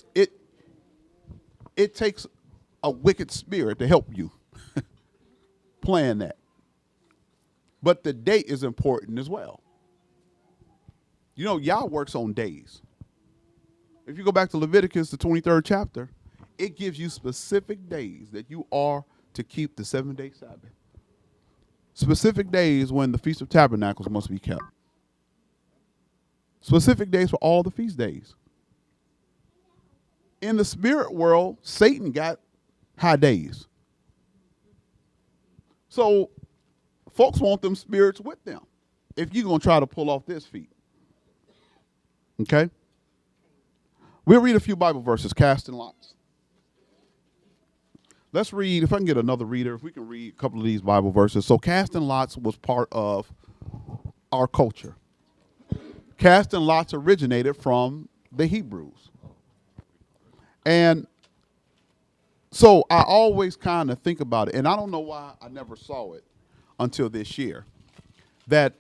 It takes a wicked spirit to help you plan that. But the date is important as well. You know, Yah works on days. If you go back to Leviticus, the 23rd chapter, it gives you specific days that you are to keep the 7-day Sabbath. Specific days when the Feast of Tabernacles must be kept. Specific days for all the feast days. In the spirit world, Satan got high days. So folks want them spirits with them if you're going to try to pull off this feat. Okay? We'll read a few Bible verses, casting lots. Let's read, if I can get another reader, if we can read a couple of these Bible verses. So casting lots was part of our culture. Casting lots originated from the Hebrews. And so I always kind of think about it, and I don't know why I never saw it until this year, that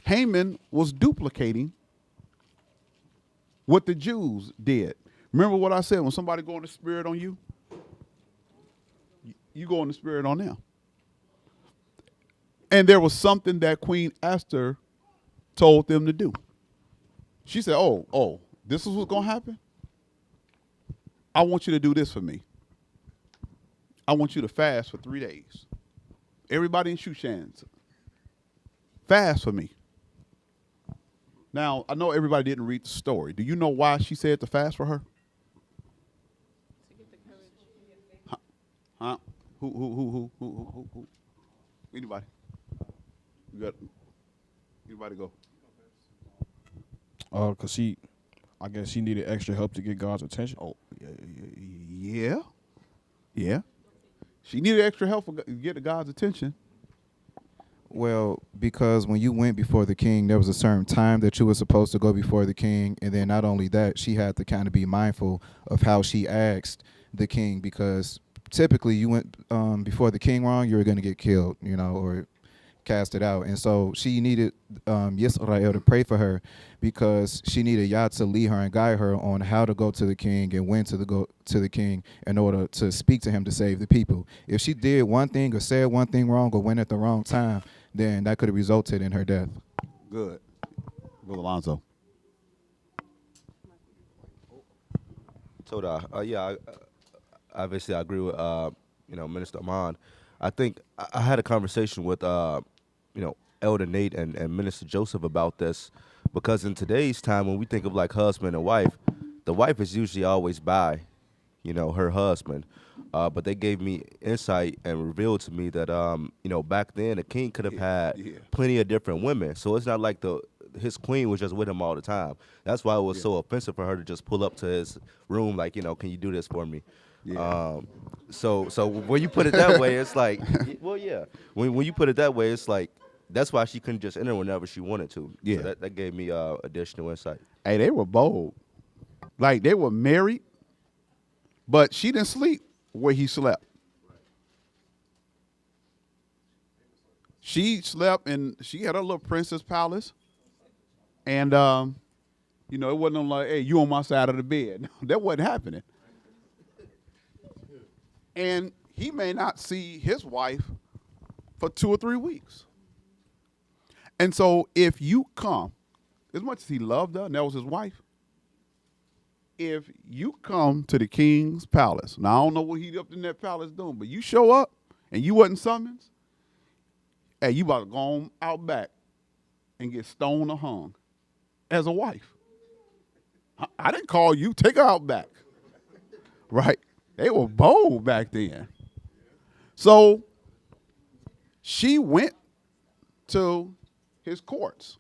Haman was duplicating what the Jews did. Remember what I said, when somebody go in the spirit on you, you go in the spirit on them. And there was something that Queen Esther told them to do. She said, oh, this is what's going to happen? I want you to do this for me. I want you to fast for 3 days. Everybody in Shushan, fast for me. Now, I know everybody didn't read the story. Do you know why she said to fast for her? To get the courage. Huh? Who? Anybody? You got? Anybody go? Cause I guess she needed extra help to get God's attention. Oh, yeah. She needed extra help to get God's attention. Well, because when you went before the king, there was a certain time that you were supposed to go before the king. And then not only that, she had to kind of be mindful of how she asked the king, because typically you went before the king wrong, you were going to get killed, or cast it out. And so she needed Yisrael to pray for her, because she needed Yah to lead her and guide her on how to go to the king and when to go to the king in order to speak to him to save the people. If she did one thing or said one thing wrong or went at the wrong time, then that could have resulted in her death. Good. Brother Alonzo. Toda, obviously I agree with Minister Amon. I think I had a conversation with Elder Nate and Minister Joseph about this, because in today's time, when we think of like husband and wife, the wife is usually always by her husband. But they gave me insight and revealed to me that back then a king could have had plenty of different women. So it's not like his queen was just with him all the time. That's why it was so offensive for her to just pull up to his room like, can you do this for me? Yeah. So when you put it that way, it's like, well, yeah. When you put it that way, it's like, that's why she couldn't just enter whenever she wanted to. Yeah. So that gave me additional insight. Hey, they were bold. Like, they were married, but she didn't sleep where he slept. She slept and she had a little princess palace. And, it wasn't like, hey, you on my side of the bed. That wasn't happening. And he may not see his wife for 2 or 3 weeks. And so if you come, as much as he loved her and that was his wife, if you come to the king's palace, now I don't know what he up in that palace doing, but you show up and you wasn't summoned, hey, you about to go on out back and get stoned or hung as a wife. I didn't call you. Take her out back. Right? They were bold back then. So she went to his courts.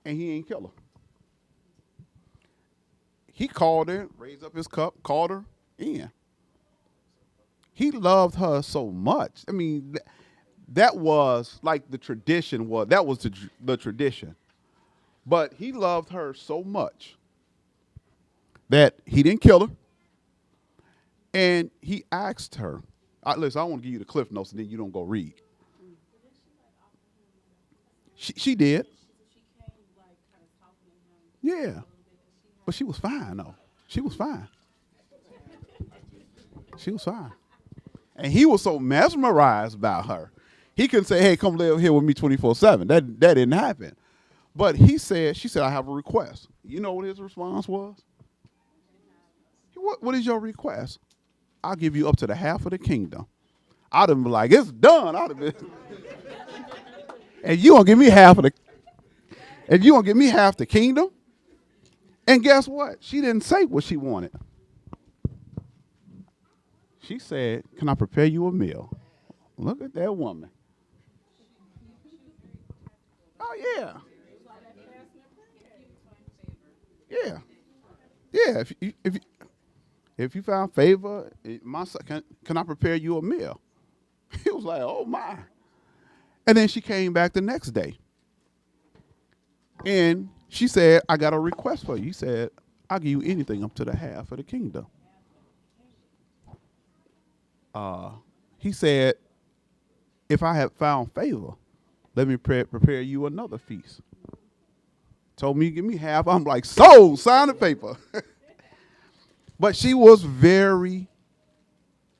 And he ain't kill her. He called her, raised up his cup, called her in. He loved her so much. I mean, that was like the tradition was. That was the tradition. But he loved her so much that he didn't kill her. And he asked her, listen, I want to give you the cliff notes and then you don't go read. She did. Yeah. But she was fine, though. She was fine. She was fine. And he was so mesmerized by her. He couldn't say, hey, come live here with me 24/7. That didn't happen. But she said, I have a request. You know what his response was? What is your request? I'll give you up to the half of the kingdom. I'd have been like, it's done. I'd have been. And you gonna give me half the kingdom? And guess what? She didn't say what she wanted. She said, can I prepare you a meal? Look at that woman. Oh, yeah. Yeah. Yeah. If you found favor, my son, can I prepare you a meal? He was like, oh, my. And then she came back the next day. And she said, I got a request for you. He said, I'll give you anything up to the half of the kingdom. He said, if I have found favor, let me prepare you another feast. Told me, give me half. I'm like, sold, sign the paper. But she was very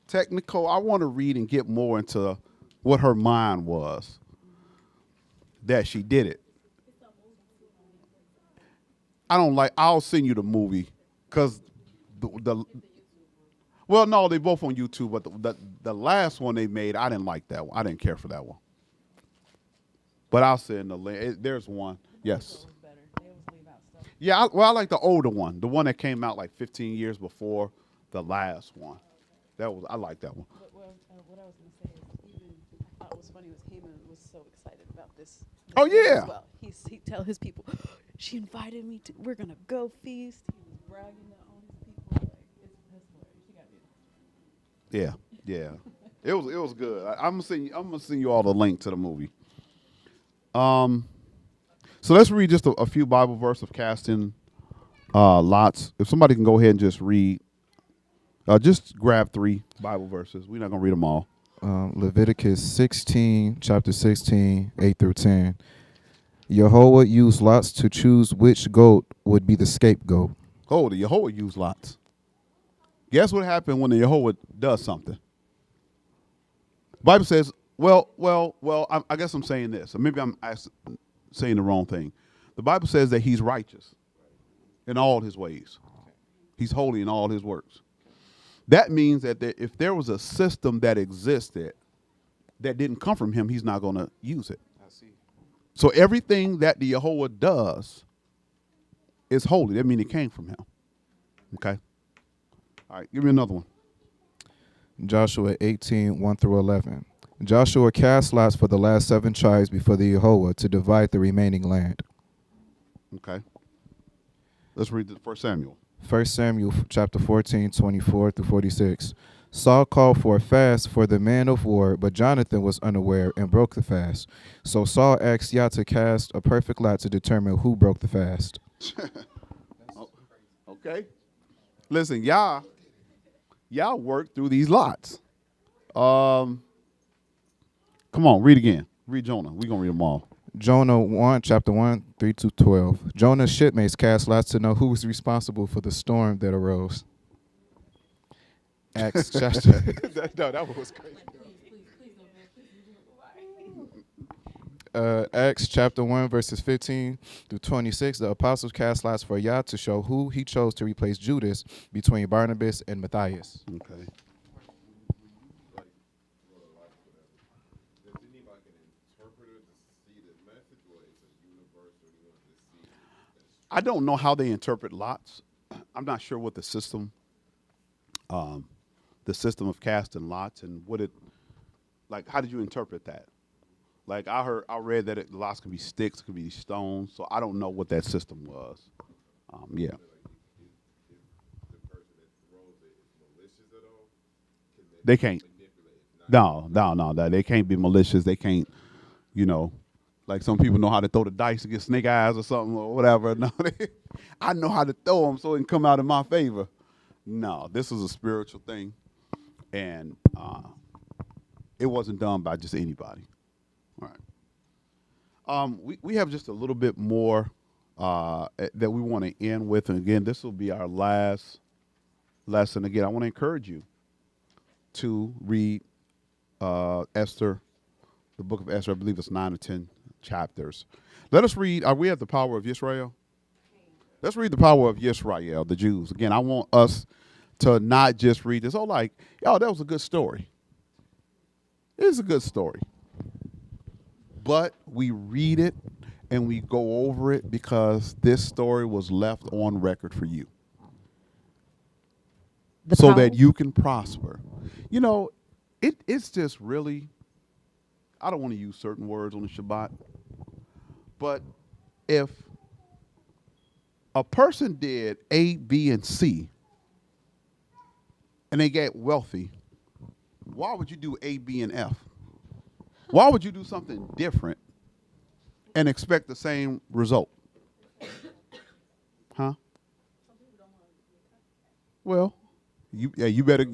technical. I want to read and get more into what her mind was that she did it. I'll send you the movie because well, no, they both on YouTube, but the last one they made, I didn't like that one. I didn't care for that one. But I'll send the link. There's one. Yes. Yeah, I like the older one, the one that came out like 15 years before the last one. I like that one. What I was going to say is, even I thought was funny was Haman was so excited about this. Oh, yeah. As well. He tell his people, she invited me to, we're going to go feast. He was bragging to all his people. Like, that's hilarious. You got to do that. Yeah. It was good. I'm gonna send you all the link to the movie. So let's read just a few Bible verses of casting lots. If somebody can go ahead and just read, just grab 3 Bible verses. We're not gonna read them all. Leviticus 16, chapter 16, 8 through 10. Yehovah used lots to choose which goat would be the scapegoat. Oh, the Yehovah used lots. Guess what happened when the Yehovah does something? The Bible says, I guess I'm saying this. Or maybe I'm saying the wrong thing. The Bible says that he's righteous in all his ways. He's holy in all his works. That means that if there was a system that existed that didn't come from him, he's not going to use it. I see. So everything that the Yehovah does is holy. That means it came from him. Okay? All right, give me another one. Joshua 18, 1 through 11. Joshua cast lots for the last 7 tribes before the Yehovah to divide the remaining land. Okay. Let's read 1 Samuel. 1 Samuel chapter 14, 24 through 46. Saul called for a fast for the man of war, but Jonathan was unaware and broke the fast. So Saul asked Yah to cast a perfect lot to determine who broke the fast. Okay. Listen, Yah worked through these lots. Come on, read again. Read Jonah. We're going to read them all. Jonah 1, chapter 1, 3 to 12. Jonah's shipmates cast lots to know who was responsible for the storm that arose. Acts chapter... No, that was crazy. Acts chapter 1, verses 15 through 26. The apostles cast lots for Yah to show who he chose to replace Judas between Barnabas and Matthias. Okay. I don't know how they interpret lots. I'm not sure what the system of casting lots and what it, like, how did you interpret that? Like I read that lots can be sticks, can be stones. So I don't know what that system was. Yeah. They can't. No. They can't be malicious. They can't, like some people know how to throw the dice to get snake eyes or something or whatever. No, I know how to throw them so it can come out in my favor. No, this is a spiritual thing, and it wasn't done by just anybody. All right. We have just a little bit more that we want to end with, and again, this will be our last lesson. Again, I want to encourage you to read Esther, the book of Esther. I believe it's 9 or 10 chapters. Let us read. Are we at the power of Israel? Let's read the power of Israel, the Jews. Again, I want us to not just read this. Oh, like, yo, that was a good story. It's a good story. But we read it and we go over it because this story was left on record for you. So that you can prosper. It's just really, I don't want to use certain words on the Shabbat, but if a person did A, B, and C, and they get wealthy, why would you do A, B, and F? Why would you do something different and expect the same result? Huh? Well, you better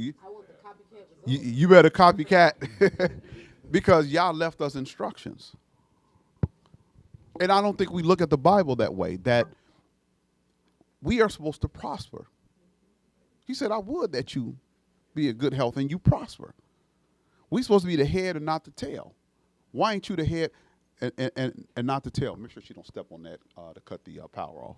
you better copycat because y'all left us instructions. And I don't think we look at the Bible that way, that we are supposed to prosper. He said, I would that you be in good health and you prosper. We're supposed to be the head and not the tail. Why ain't you the head and not the tail? Make sure she don't step on that to cut the power off.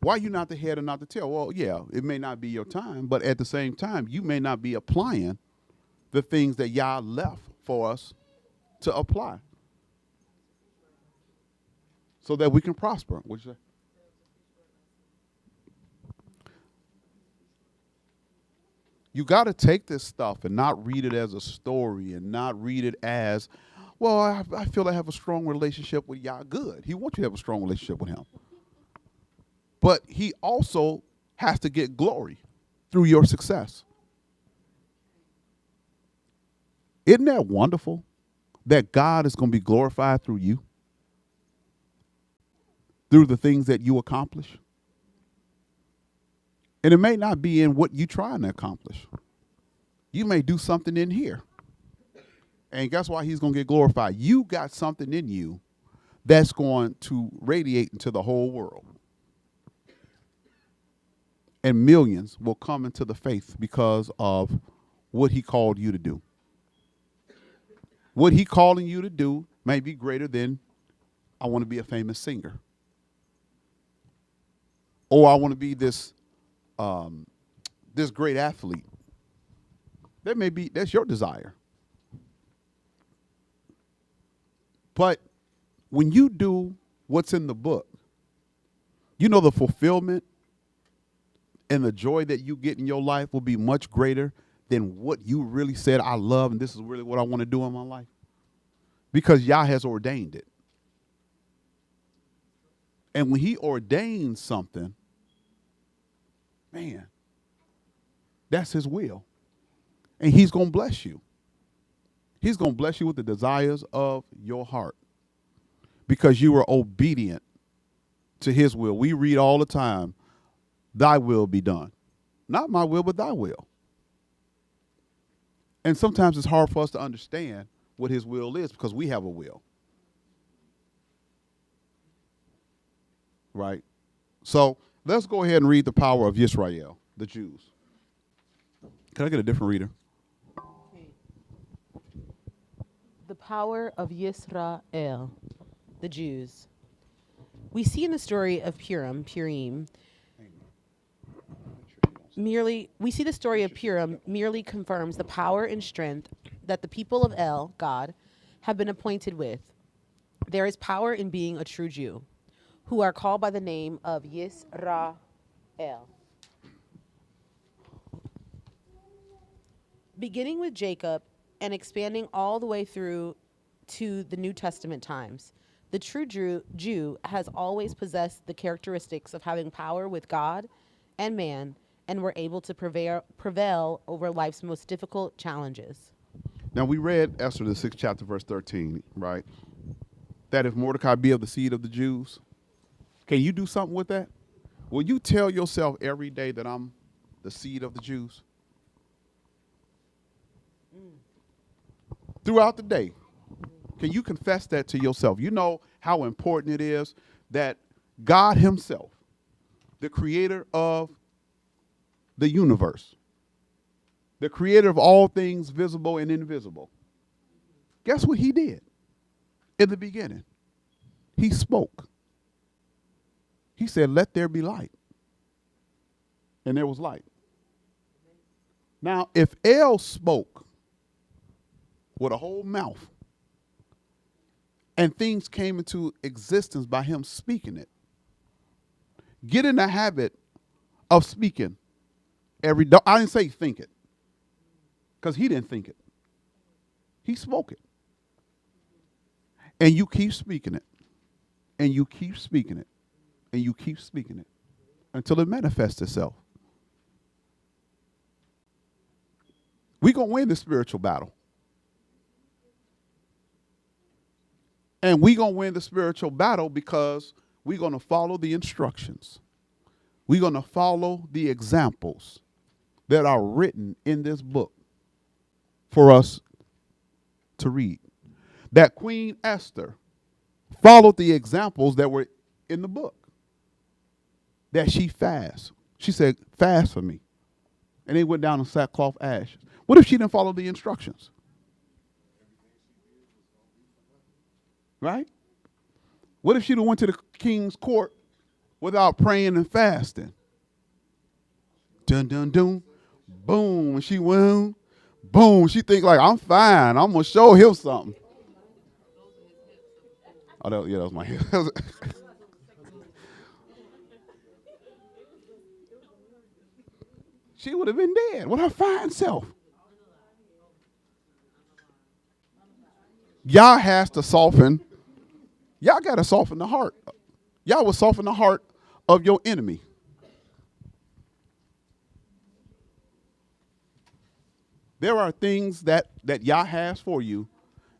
Why are you not the head and not the tail? Well, yeah, it may not be your time, but at the same time, you may not be applying the things that Yah left for us to apply so that we can prosper. What'd you say? You got to take this stuff and not read it as a story and not read it as, well, I feel I have a strong relationship with Yah. Good. He wants you to have a strong relationship with him. But he also has to get glory through your success. Isn't that wonderful that God is going to be glorified through you? Through the things that you accomplish? And it may not be in what you're trying to accomplish. You may do something in here. And guess why he's going to get glorified? You got something in you that's going to radiate into the whole world. And millions will come into the faith because of what he called you to do. What he calling you to do may be greater than, I want to be a famous singer. Or I want to be this great athlete. That's your desire. But when you do what's in the book, the fulfillment and the joy that you get in your life will be much greater than what you really said, I love, and this is really what I want to do in my life. Because Yah has ordained it. And when he ordains something, man, that's his will. And he's going to bless you. He's going to bless you with the desires of your heart because you were obedient to his will. We read all the time, thy will be done. Not my will, but thy will. And sometimes it's hard for us to understand what his will is because we have a will. Right? So let's go ahead and read the power of Yisrael, the Jews. Can I get a different reader? The power of Yisrael, the Jews. We see in the story of Purim merely confirms the power and strength that the people of El, God, have been appointed with. There is power in being a true Jew, who are called by the name of Yisrael. Beginning with Jacob and expanding all the way through to the New Testament times, the true Jew has always possessed the characteristics of having power with God and man, and were able to prevail over life's most difficult challenges. Now, we read Esther, the 6th chapter, verse 13, right? That if Mordecai be of the seed of the Jews, can you do something with that? Will you tell yourself every day that I'm the seed of the Jews? Throughout the day, can you confess that to yourself? You know how important it is that God himself, the creator of the universe, the creator of all things visible and invisible, guess what he did in the beginning? He spoke. He said, let there be light. And there was light. Now, if El spoke with a whole mouth and things came into existence by him speaking it, get in the habit of speaking every day. I didn't say think it, because he didn't think it. He spoke it. And you keep speaking it. And you keep speaking it. And you keep speaking it until it manifests itself. We're going to win the spiritual battle. And we're going to win the spiritual battle because we're going to follow the instructions. We're going to follow the examples that are written in this book for us to read. That Queen Esther followed the examples that were in the book. That she fasts. She said, fast for me. And they went down in sackcloth ash. What if she didn't follow the instructions? Right? What if she went to the king's court without praying and fasting? Dun, dun, dun. Boom. And she went, boom. She think like, I'm fine. I'm going to show him something. Oh, that was my head. She would have been dead with her fine self. Y'all has to soften. Y'all got to soften the heart. Y'all will soften the heart of your enemy. There are things that Yah has for you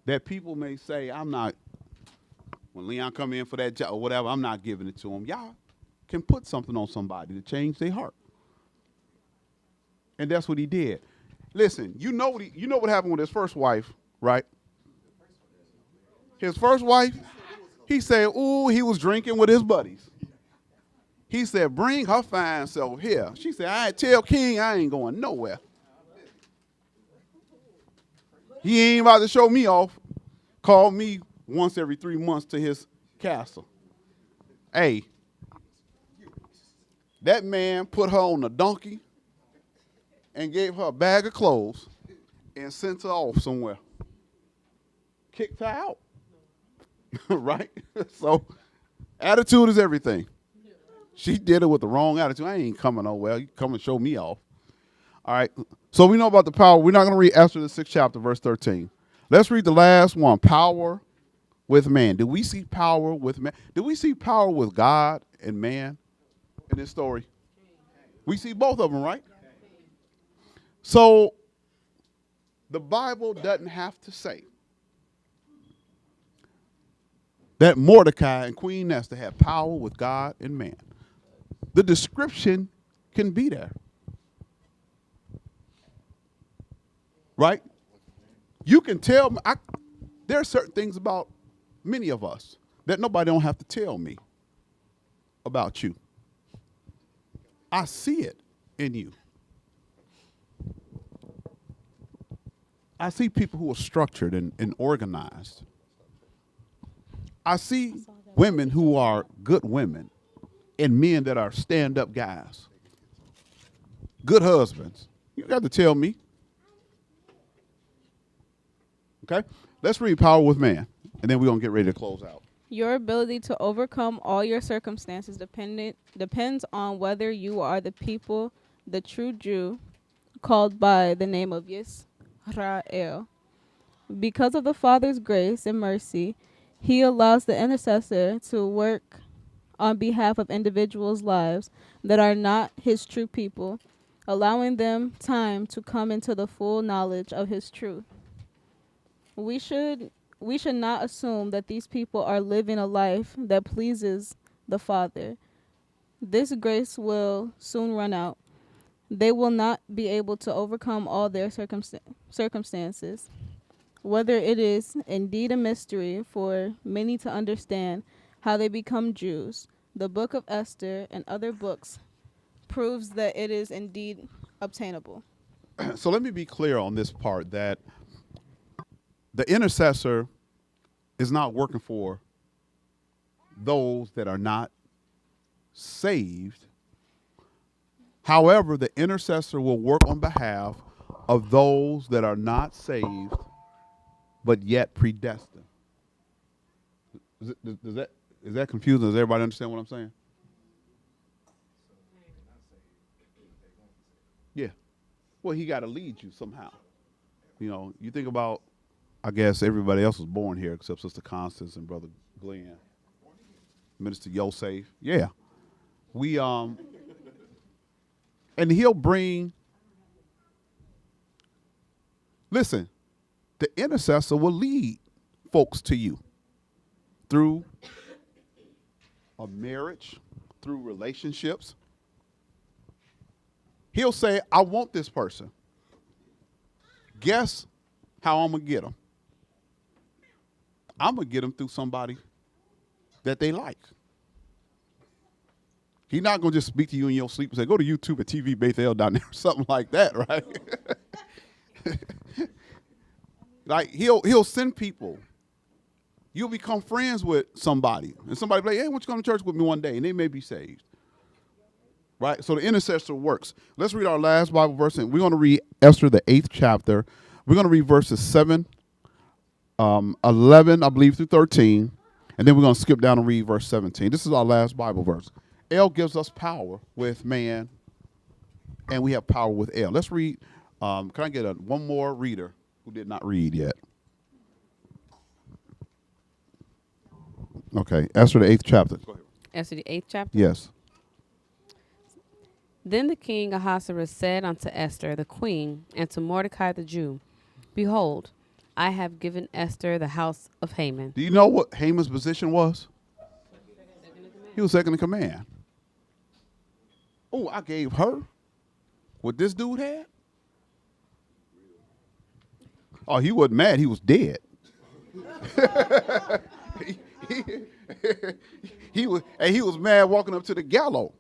that people may say, I'm not, when Leon come in for that job or whatever, I'm not giving it to him. Yah can put something on somebody to change their heart. And that's what he did. Listen, you know what happened with his first wife, right? His first wife, he said, ooh, he was drinking with his buddies. He said, bring her fine self here. She said, I tell King I ain't going nowhere. He ain't about to show me off. Call me once every 3 months to his castle. Hey, that man put her on a donkey and gave her a bag of clothes and sent her off somewhere. Kicked her out. Right? So attitude is everything. She did it with the wrong attitude. I ain't coming nowhere. You come and show me off. All right. So we know about the power. We're not going to read Esther, the 6th chapter, verse 13. Let's read the last one. Power with man. Do we see power with man? Do we see power with God and man in this story? We see both of them, right? So the Bible doesn't have to say that Mordecai and Queen Esther had power with God and man. The description can be there. Right? You can tell me, there are certain things about many of us that nobody don't have to tell me about you. I see it in you. I see people who are structured and organized. I see women who are good women and men that are stand-up guys, good husbands. You got to tell me. Okay? Let's read Power with Man, and then we're going to get ready to close out. Your ability to overcome all your circumstances depends on whether you are the people, the true Jew, called by the name of Yisrael. Because of the Father's grace and mercy, he allows the intercessor to work on behalf of individuals' lives that are not his true people, allowing them time to come into the full knowledge of his truth. We should not assume that these people are living a life that pleases the Father. This grace will soon run out. They will not be able to overcome all their circumstances. Whether it is indeed a mystery for many to understand how they become Jews, the book of Esther and other books proves that it is indeed obtainable. So let me be clear on this part, that the intercessor is not working for those that are not saved. However, the intercessor will work on behalf of those that are not saved, but yet predestined. Is that confusing? Does everybody understand what I'm saying? Yeah. Well, he got to lead you somehow. You know, you think about, I guess everybody else was born here except Sister Constance and Brother Glenn, Minister Yosef. Yeah. We and he'll bring. Listen, the intercessor will lead folks to you through a marriage, through relationships. He'll say, I want this person. Guess how I'm going to get them? I'm going to get them through somebody that they like. He's not going to just speak to you in your sleep and say, go to YouTube at TV Bethel down there or something like that, right? Like he'll send people. You'll become friends with somebody. And somebody will be like, hey, why don't you come to church with me one day? And they may be saved. Right? So the intercessor works. Let's read our last Bible verse. And we're going to read Esther, the 8th chapter. We're going to read verses 7, 11, I believe, through 13. And then we're going to skip down and read verse 17. This is our last Bible verse. El gives us power with man, and we have power with El. Let's read. Can I get one more reader who did not read yet? Okay, Esther, the 8th chapter. Go ahead. Esther, the 8th chapter? Yes. Then the king Ahasuerus said unto Esther the queen and to Mordecai the Jew, behold, I have given Esther the house of Haman. Do you know what Haman's position was? He was second in command. Oh, I gave her what this dude had? Oh, he wasn't mad. He was dead. he was mad walking up to the gallows.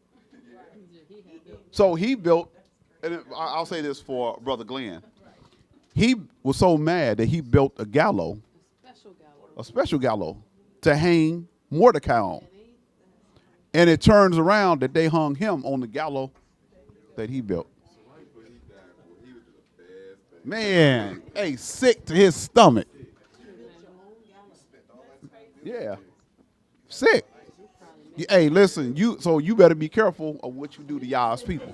So he built, and I'll say this for Brother Glenn. He was so mad that he built a gallows, a special gallows, to hang Mordecai on. And it turns around that they hung him on the gallows that he built. Man, hey, sick to his stomach. Yeah, sick. Hey, listen, you better be careful of what you do to Yah's people.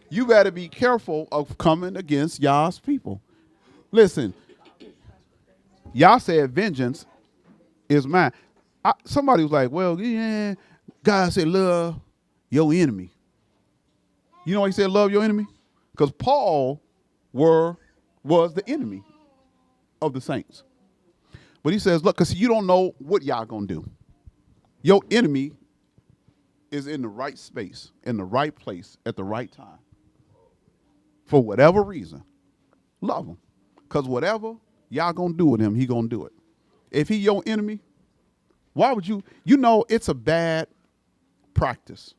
You better be careful of coming against Yah's people. Listen, Yah said vengeance is mine. Somebody was like, well, yeah, God said love your enemy. You know why he said love your enemy? Because Paul was the enemy of the saints. But he says, look, because you don't know what y'all going to do. Your enemy is in the right space, in the right place, at the right time. For whatever reason, love him. Because whatever y'all going to do with him, he going to do it. If he your enemy, why would you know it's a bad practice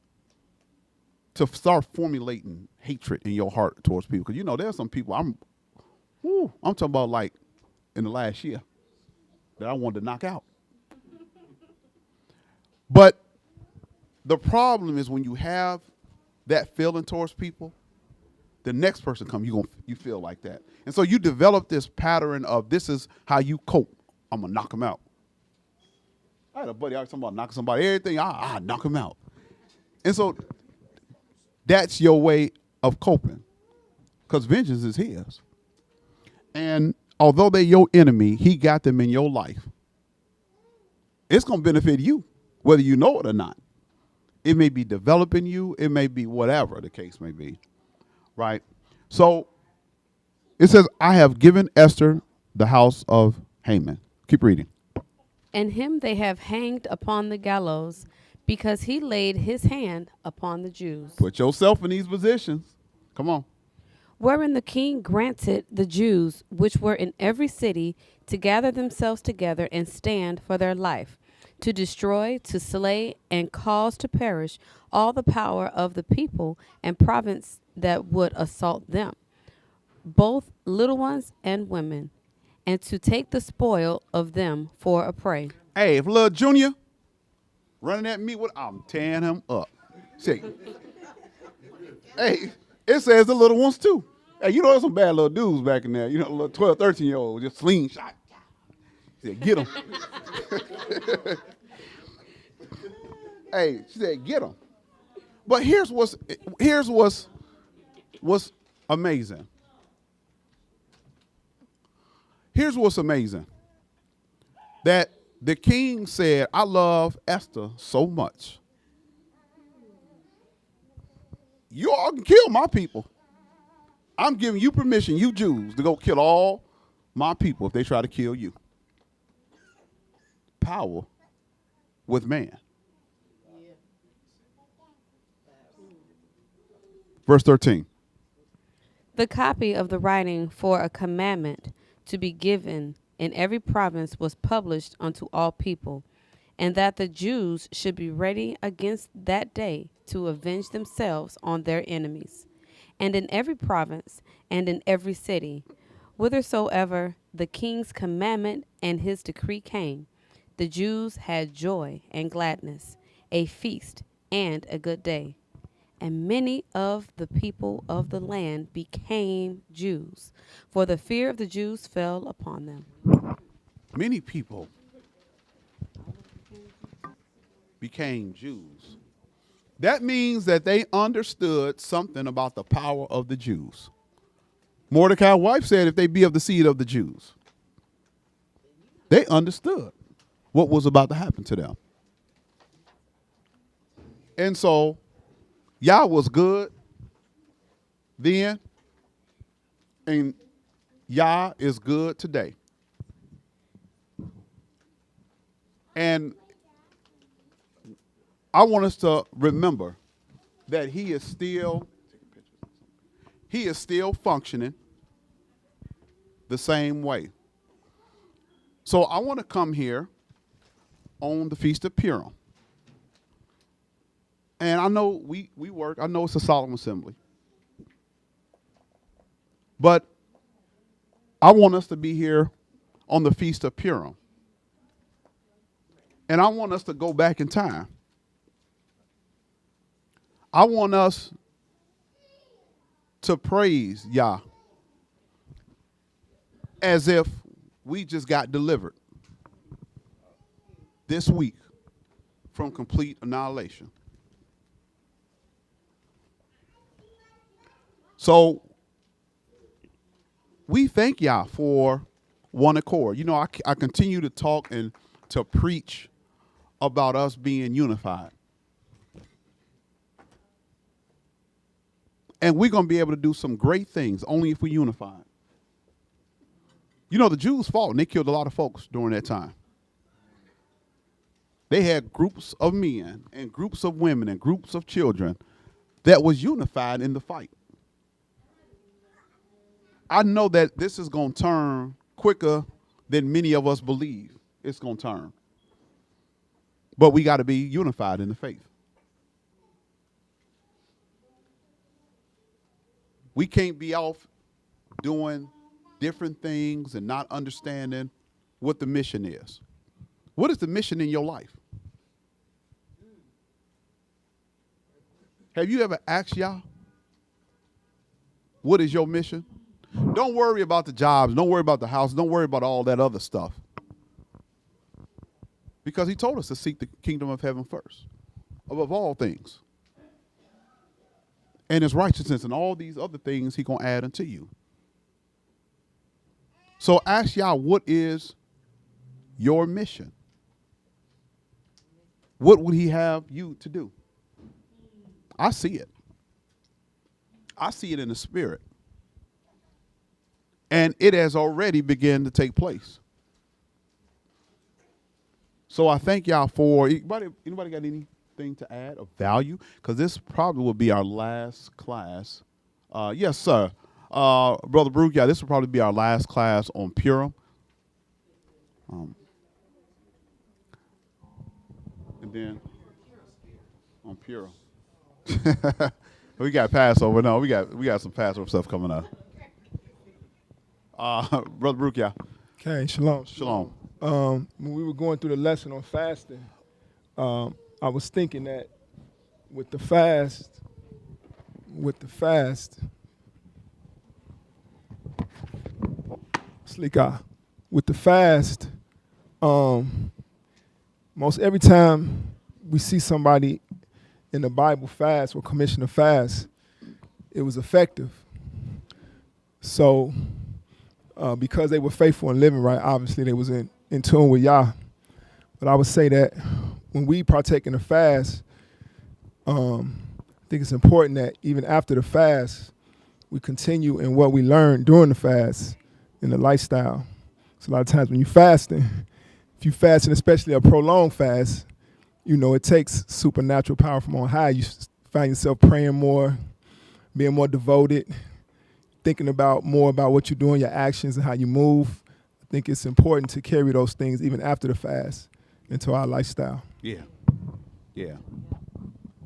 to start formulating hatred in your heart towards people. Because, there's some people Woo, I'm talking about like in the last year that I wanted to knock out. But the problem is when you have that feeling towards people, the next person comes, you feel like that. And so you develop this pattern of this is how you cope. I'm going to knock him out. I had a buddy always talking about knocking somebody, everything, I knock him out. And so that's your way of coping because vengeance is his. And although they're your enemy, he got them in your life. It's going to benefit you, whether you know it or not. It may be developing you. It may be whatever the case may be, right? So it says, I have given Esther the house of Haman. Keep reading. And him they have hanged upon the gallows, because he laid his hand upon the Jews. Put yourself in these positions. Come on. Wherein the king granted the Jews which were in every city to gather themselves together and stand for their life, to destroy, to slay, and cause to perish all the power of the people and province that would assault them, both little ones and women, and to take the spoil of them for a prey. Hey, if little Junior running at me, I'm tearing him up. See, hey, it says the little ones too. Hey, you know there's some bad little dudes back in there. You know, little 12, 13-year-olds, just slingshot. She said, get him. Hey, she said, get him. But here's what's amazing. Here's what's amazing. That the king said, I love Esther so much. You all can kill my people. I'm giving you permission, you Jews, to go kill all my people if they try to kill you. Power with man. Verse 13. The copy of the writing for a commandment to be given in every province was published unto all people, and that the Jews should be ready against that day to avenge themselves on their enemies. And in every province and in every city, whithersoever the king's commandment and his decree came, the Jews had joy and gladness, a feast and a good day. And many of the people of the land became Jews, for the fear of the Jews fell upon them. Many people became Jews. That means that they understood something about the power of the Jews. Mordecai's wife said if they be of the seed of the Jews. They understood what was about to happen to them. And so Yah was good then, and Yah is good today. And I want us to remember that he is still functioning the same way. So I want to come here on the Feast of Purim. And I know we work. I know it's a solemn assembly. But I want us to be here on the Feast of Purim. And I want us to go back in time. I want us to praise Yah as if we just got delivered this week from complete annihilation. So we thank Yah for one accord. You know, I continue to talk and to preach about us being unified. And we're going to be able to do some great things only if we unify. You know, the Jews fought and they killed a lot of folks during that time. They had groups of men and groups of women and groups of children that was unified in the fight. I know that this is going to turn quicker than many of us believe it's going to turn. But we got to be unified in the faith. We can't be off doing different things and not understanding what the mission is. What is the mission in your life? Have you ever asked Yah, what is your mission? Don't worry about the jobs. Don't worry about the house. Don't worry about all that other stuff. Because he told us to seek the kingdom of heaven first, above all things. And his righteousness and all these other things he going to add unto you. So ask Yah, what is your mission? What would he have you to do? I see it. I see it in the spirit. And it has already begun to take place. So I thank y'all for, anybody got anything to add of value? Because this probably will be our last class. Yes, sir. Brother Brooke, yeah, this will probably be our last class on Purim. And then on Purim. We got Passover. No, we got some Passover stuff coming up. Brother Brooke, yeah. Okay, shalom. Shalom. When we were going through the lesson on fasting, I was thinking that with the fast, most every time we see somebody in the Bible fast or commission a fast, it was effective. So because they were faithful and living right, obviously they was in tune with Yah. But I would say that when we partake in the fast, I think it's important that even after the fast, we continue in what we learned during the fast in the lifestyle. So a lot of times when you're fasting, if you're fasting, especially a prolonged fast, you know, it takes supernatural power from on high. You find yourself praying more, being more devoted, thinking more about what you're doing, your actions and how you move. I think it's important to carry those things even after the fast into our lifestyle. Yeah. Yeah.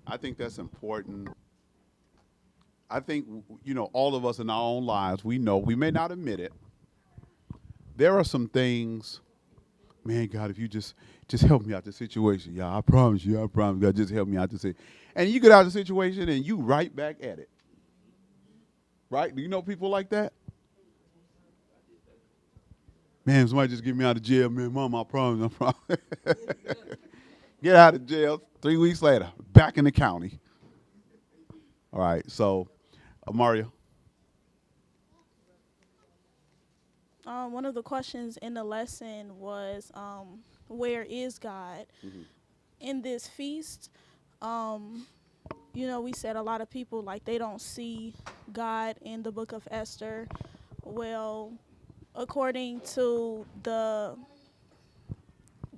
I think that's important. I think, you know, all of us in our own lives, we know, we may not admit it. There are some things, man, God, if you just help me out the situation. Yeah, I promise you, God, just help me out the situation. And you get out of the situation and you right back at it. Right? Do you know people like that? Man, somebody just get me out of jail, man. Mom, I promise. Get out of jail. 3 weeks later, back in the county. All right, so, Mario. One of the questions in the lesson was, where is God? Mm-hmm. In this feast, you know, we said a lot of people, like, they don't see God in the book of Esther. Well, according to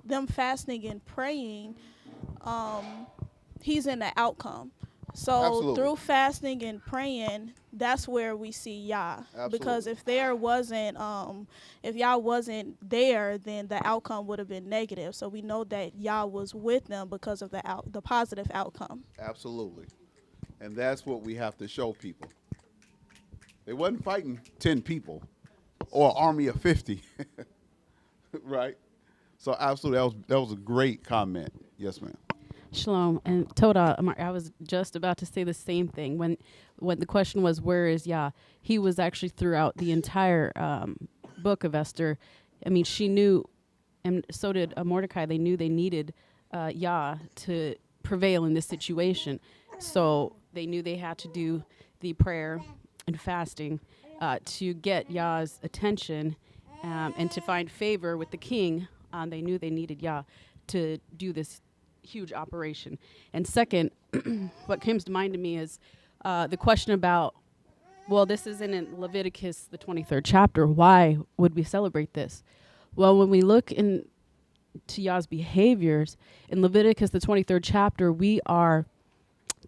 them fasting and praying, he's in the outcome. So Absolutely. Through fasting and praying, that's where we see Yah. Absolutely. Because if Yah wasn't there, then the outcome would have been negative. So we know that Yah was with them because of the positive outcome. Absolutely. And that's what we have to show people. They wasn't fighting 10 people or an army of 50. Right? So absolutely, that was a great comment. Yes, ma'am. Shalom. And Toda, I was just about to say the same thing. When the question was, where is Yah? He was actually throughout the entire book of Esther. I mean, she knew, and so did Mordecai, they knew they needed Yah to prevail in this situation. So they knew they had to do the prayer and fasting to get Yah's attention and to find favor with the king. They knew they needed Yah to do this huge operation. And second, what comes to mind to me is the question about, well, this isn't in Leviticus, the 23rd chapter. Why would we celebrate this? Well, when we look into Yah's behaviors, in Leviticus, the 23rd chapter, we are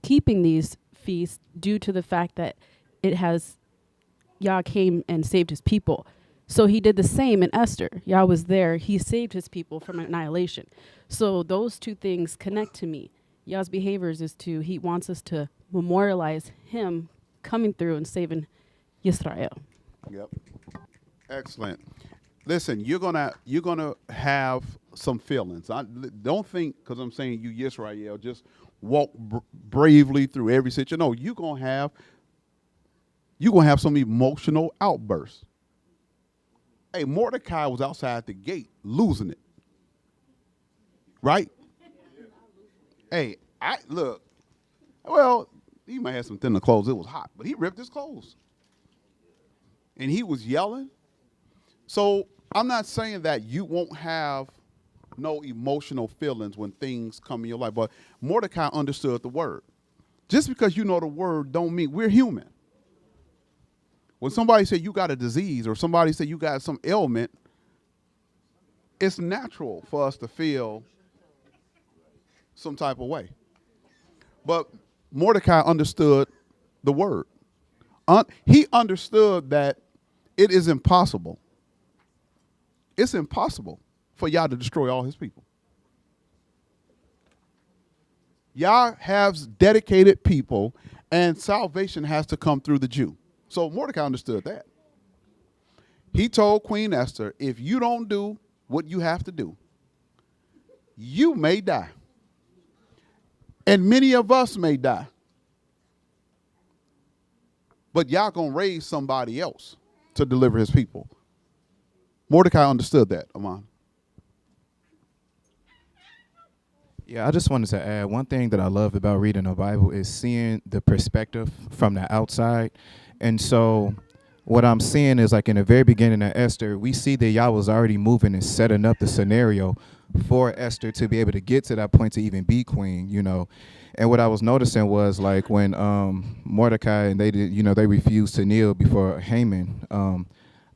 keeping these feasts due to the fact that Yah came and saved his people. So he did the same in Esther. Yah was there. He saved his people from annihilation. So those two things connect to me. Yah's behaviors he wants us to memorialize him coming through and saving Yisrael. Yep. Excellent. Listen, you're gonna have some feelings. Don't think because I'm saying you Yisrael, just walk bravely through every situation. No, you're gonna have some emotional outbursts. Hey, Mordecai was outside the gate losing it, right? Hey, I look. Well, he might have some thinner clothes. It was hot, but he ripped his clothes, and he was yelling. So I'm not saying that you won't have no emotional feelings when things come in your life, but Mordecai understood the word. Just because you know the word don't mean we're human. When somebody say you got a disease or somebody say you got some ailment, it's natural for us to feel some type of way. But Mordecai understood the word. He understood that it is impossible. It's impossible for Yah to destroy all his people. Yah has dedicated people, and salvation has to come through the Jew. So Mordecai understood that. He told Queen Esther, if you don't do what you have to do, you may die. And many of us may die. But Yah gonna raise somebody else to deliver his people. Mordecai understood that, Amon. Yeah, I just wanted to add one thing that I love about reading the Bible is seeing the perspective from the outside. And so what I'm seeing is like in the very beginning of Esther, we see that Yah was already moving and setting up the scenario for Esther to be able to get to that point to even be queen, you know. And what I was noticing was like when Mordecai and they did, you know, they refused to kneel before Haman.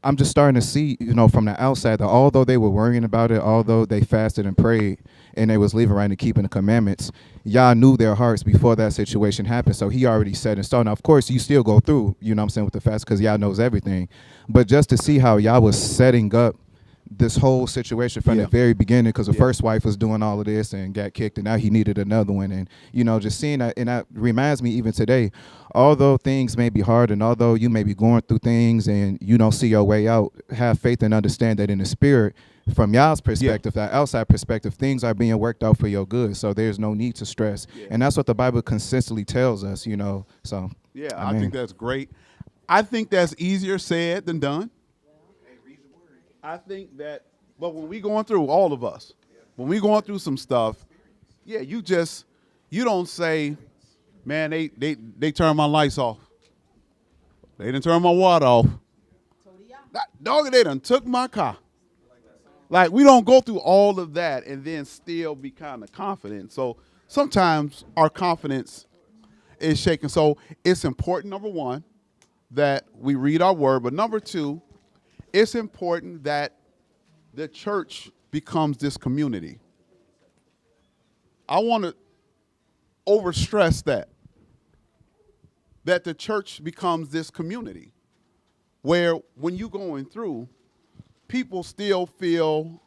I'm just starting to see, you know, from the outside that although they were worrying about it, although they fasted and prayed and they was living right and keeping the commandments, Yah knew their hearts before that situation happened. So he already set in stone. Now, of course, you still go through, you know what I'm saying, with the fast because Yah knows everything. But just to see how Yah was setting up this whole situation from the very beginning, because the first wife was doing all of this and got kicked, and now he needed another one. And, you know, just seeing that, and that reminds me even today, although things may be hard and although you may be going through things and you don't see your way out, have faith and understand that in the spirit, from y'all's perspective, that outside perspective, things are being worked out for your good. So there's no need to stress. And that's what the Bible consistently tells us, you know. So, yeah, I think that's great. I think that's easier said than done. I think that, but when we going through, all of us, when we going through some stuff, yeah, you don't say, man, they turned my lights off. They didn't turn my water off. Dog, they done took my car. Like, we don't go through all of that and then still be kind of confident. So sometimes our confidence is shaken. So it's important, number one, that we read our word. But number two, it's important that the church becomes this community. I want to overstress that the church becomes this community where when you're going through, people still feel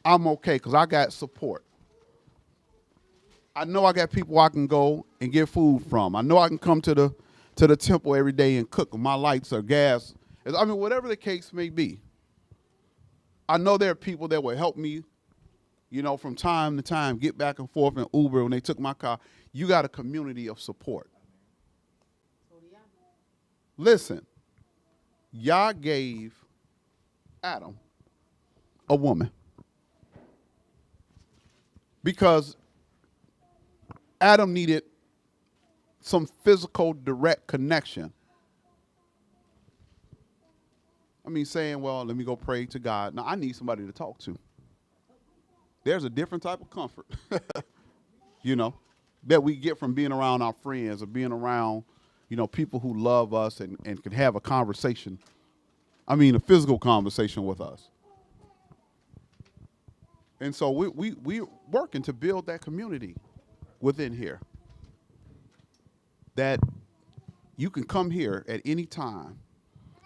I'm okay because I got support. I know I got people I can go and get food from. I know I can come to the temple every day and cook. My lights or gas. I mean, whatever the case may be. I know there are people that will help me, you know, from time to time, get back and forth in Uber when they took my car. You got a community of support. Listen, Yah gave Adam a woman because Adam needed some physical direct connection. I mean, saying, well, let me go pray to God. Now, I need somebody to talk to. There's a different type of comfort, you know, that we get from being around our friends or being around, you know, people who love us and can have a conversation. I mean, a physical conversation with us. And so we're working to build that community within here. That you can come here at any time.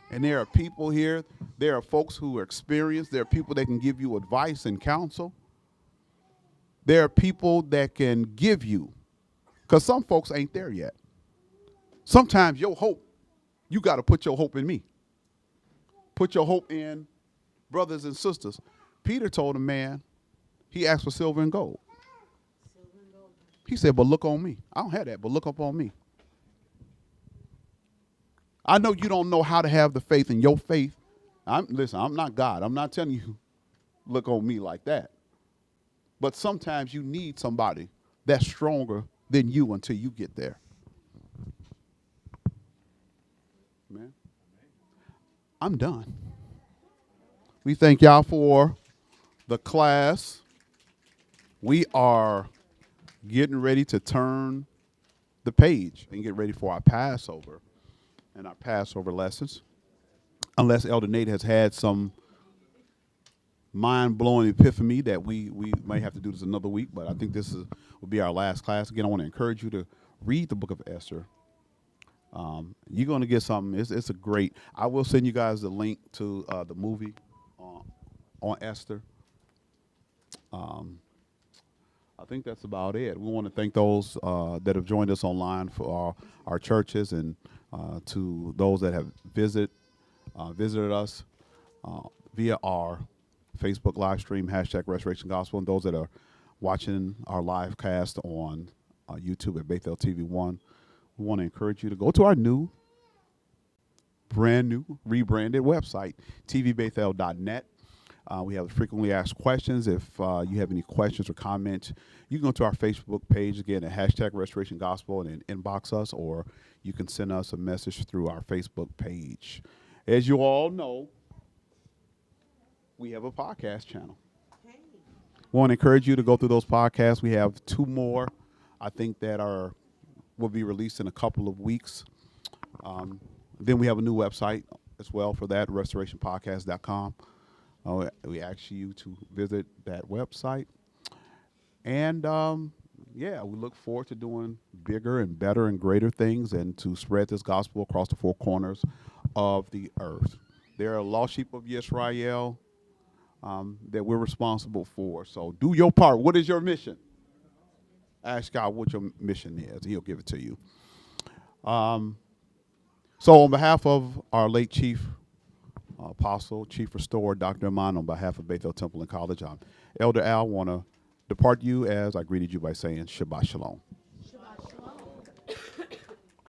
And there are people here, there are folks who are experienced, there are people that can give you advice and counsel. There are people that can give you, because some folks ain't there yet. Sometimes your hope, you got to put your hope in me. put your hope in brothers and sisters. Peter told a man, he asked for silver and gold. He said, but look on me. I don't have that, but look up on me. I know you don't know how to have the faith, and your faith, listen, I'm not God. I'm not telling you, look on me like that. But sometimes you need somebody that's stronger than you until you get there. Man, I'm done. We thank y'all for the class. We are getting ready to turn the page and get ready for our Passover and our Passover lessons. Unless Elder Nate has had some mind-blowing epiphany that we may have to do this another week, but I think this will be our last class. Again, I want to encourage you to read the book of Esther. You're going to get something. It's a great. I will send you guys the link to the movie on Esther. I think that's about it. We want to thank those that have joined us online for our churches, and to those that have visited us via our Facebook live stream, #Restoration Gospel, and those that are watching our live cast on YouTube at Bethel TV 1. We want to encourage you to go to our brand new, rebranded website, tvbethel.net. We have frequently asked questions. If you have any questions or comments, you can go to our Facebook page, again, at #Restoration Gospel, and then inbox us, or you can send us a message through our Facebook page. As you all know, we have a podcast channel. We want to encourage you to go through those podcasts. We have 2 more, I think, that will be released in a couple of weeks. Then we have a new website as well for that, restorationpodcast.com. We ask you to visit that website. And, we look forward to doing bigger and better and greater things, and to spread this gospel across the 4 corners of the earth. There are lost sheep of Yisrael that we're responsible for. So do your part. What is your mission? Ask God what your mission is. He'll give it to you. So on behalf of our late chief apostle, chief restorer, Dr. Iman, on behalf of Bethel Temple and College, I'm Elder Al. Want to depart you as I greeted you by saying Shabbat Shalom.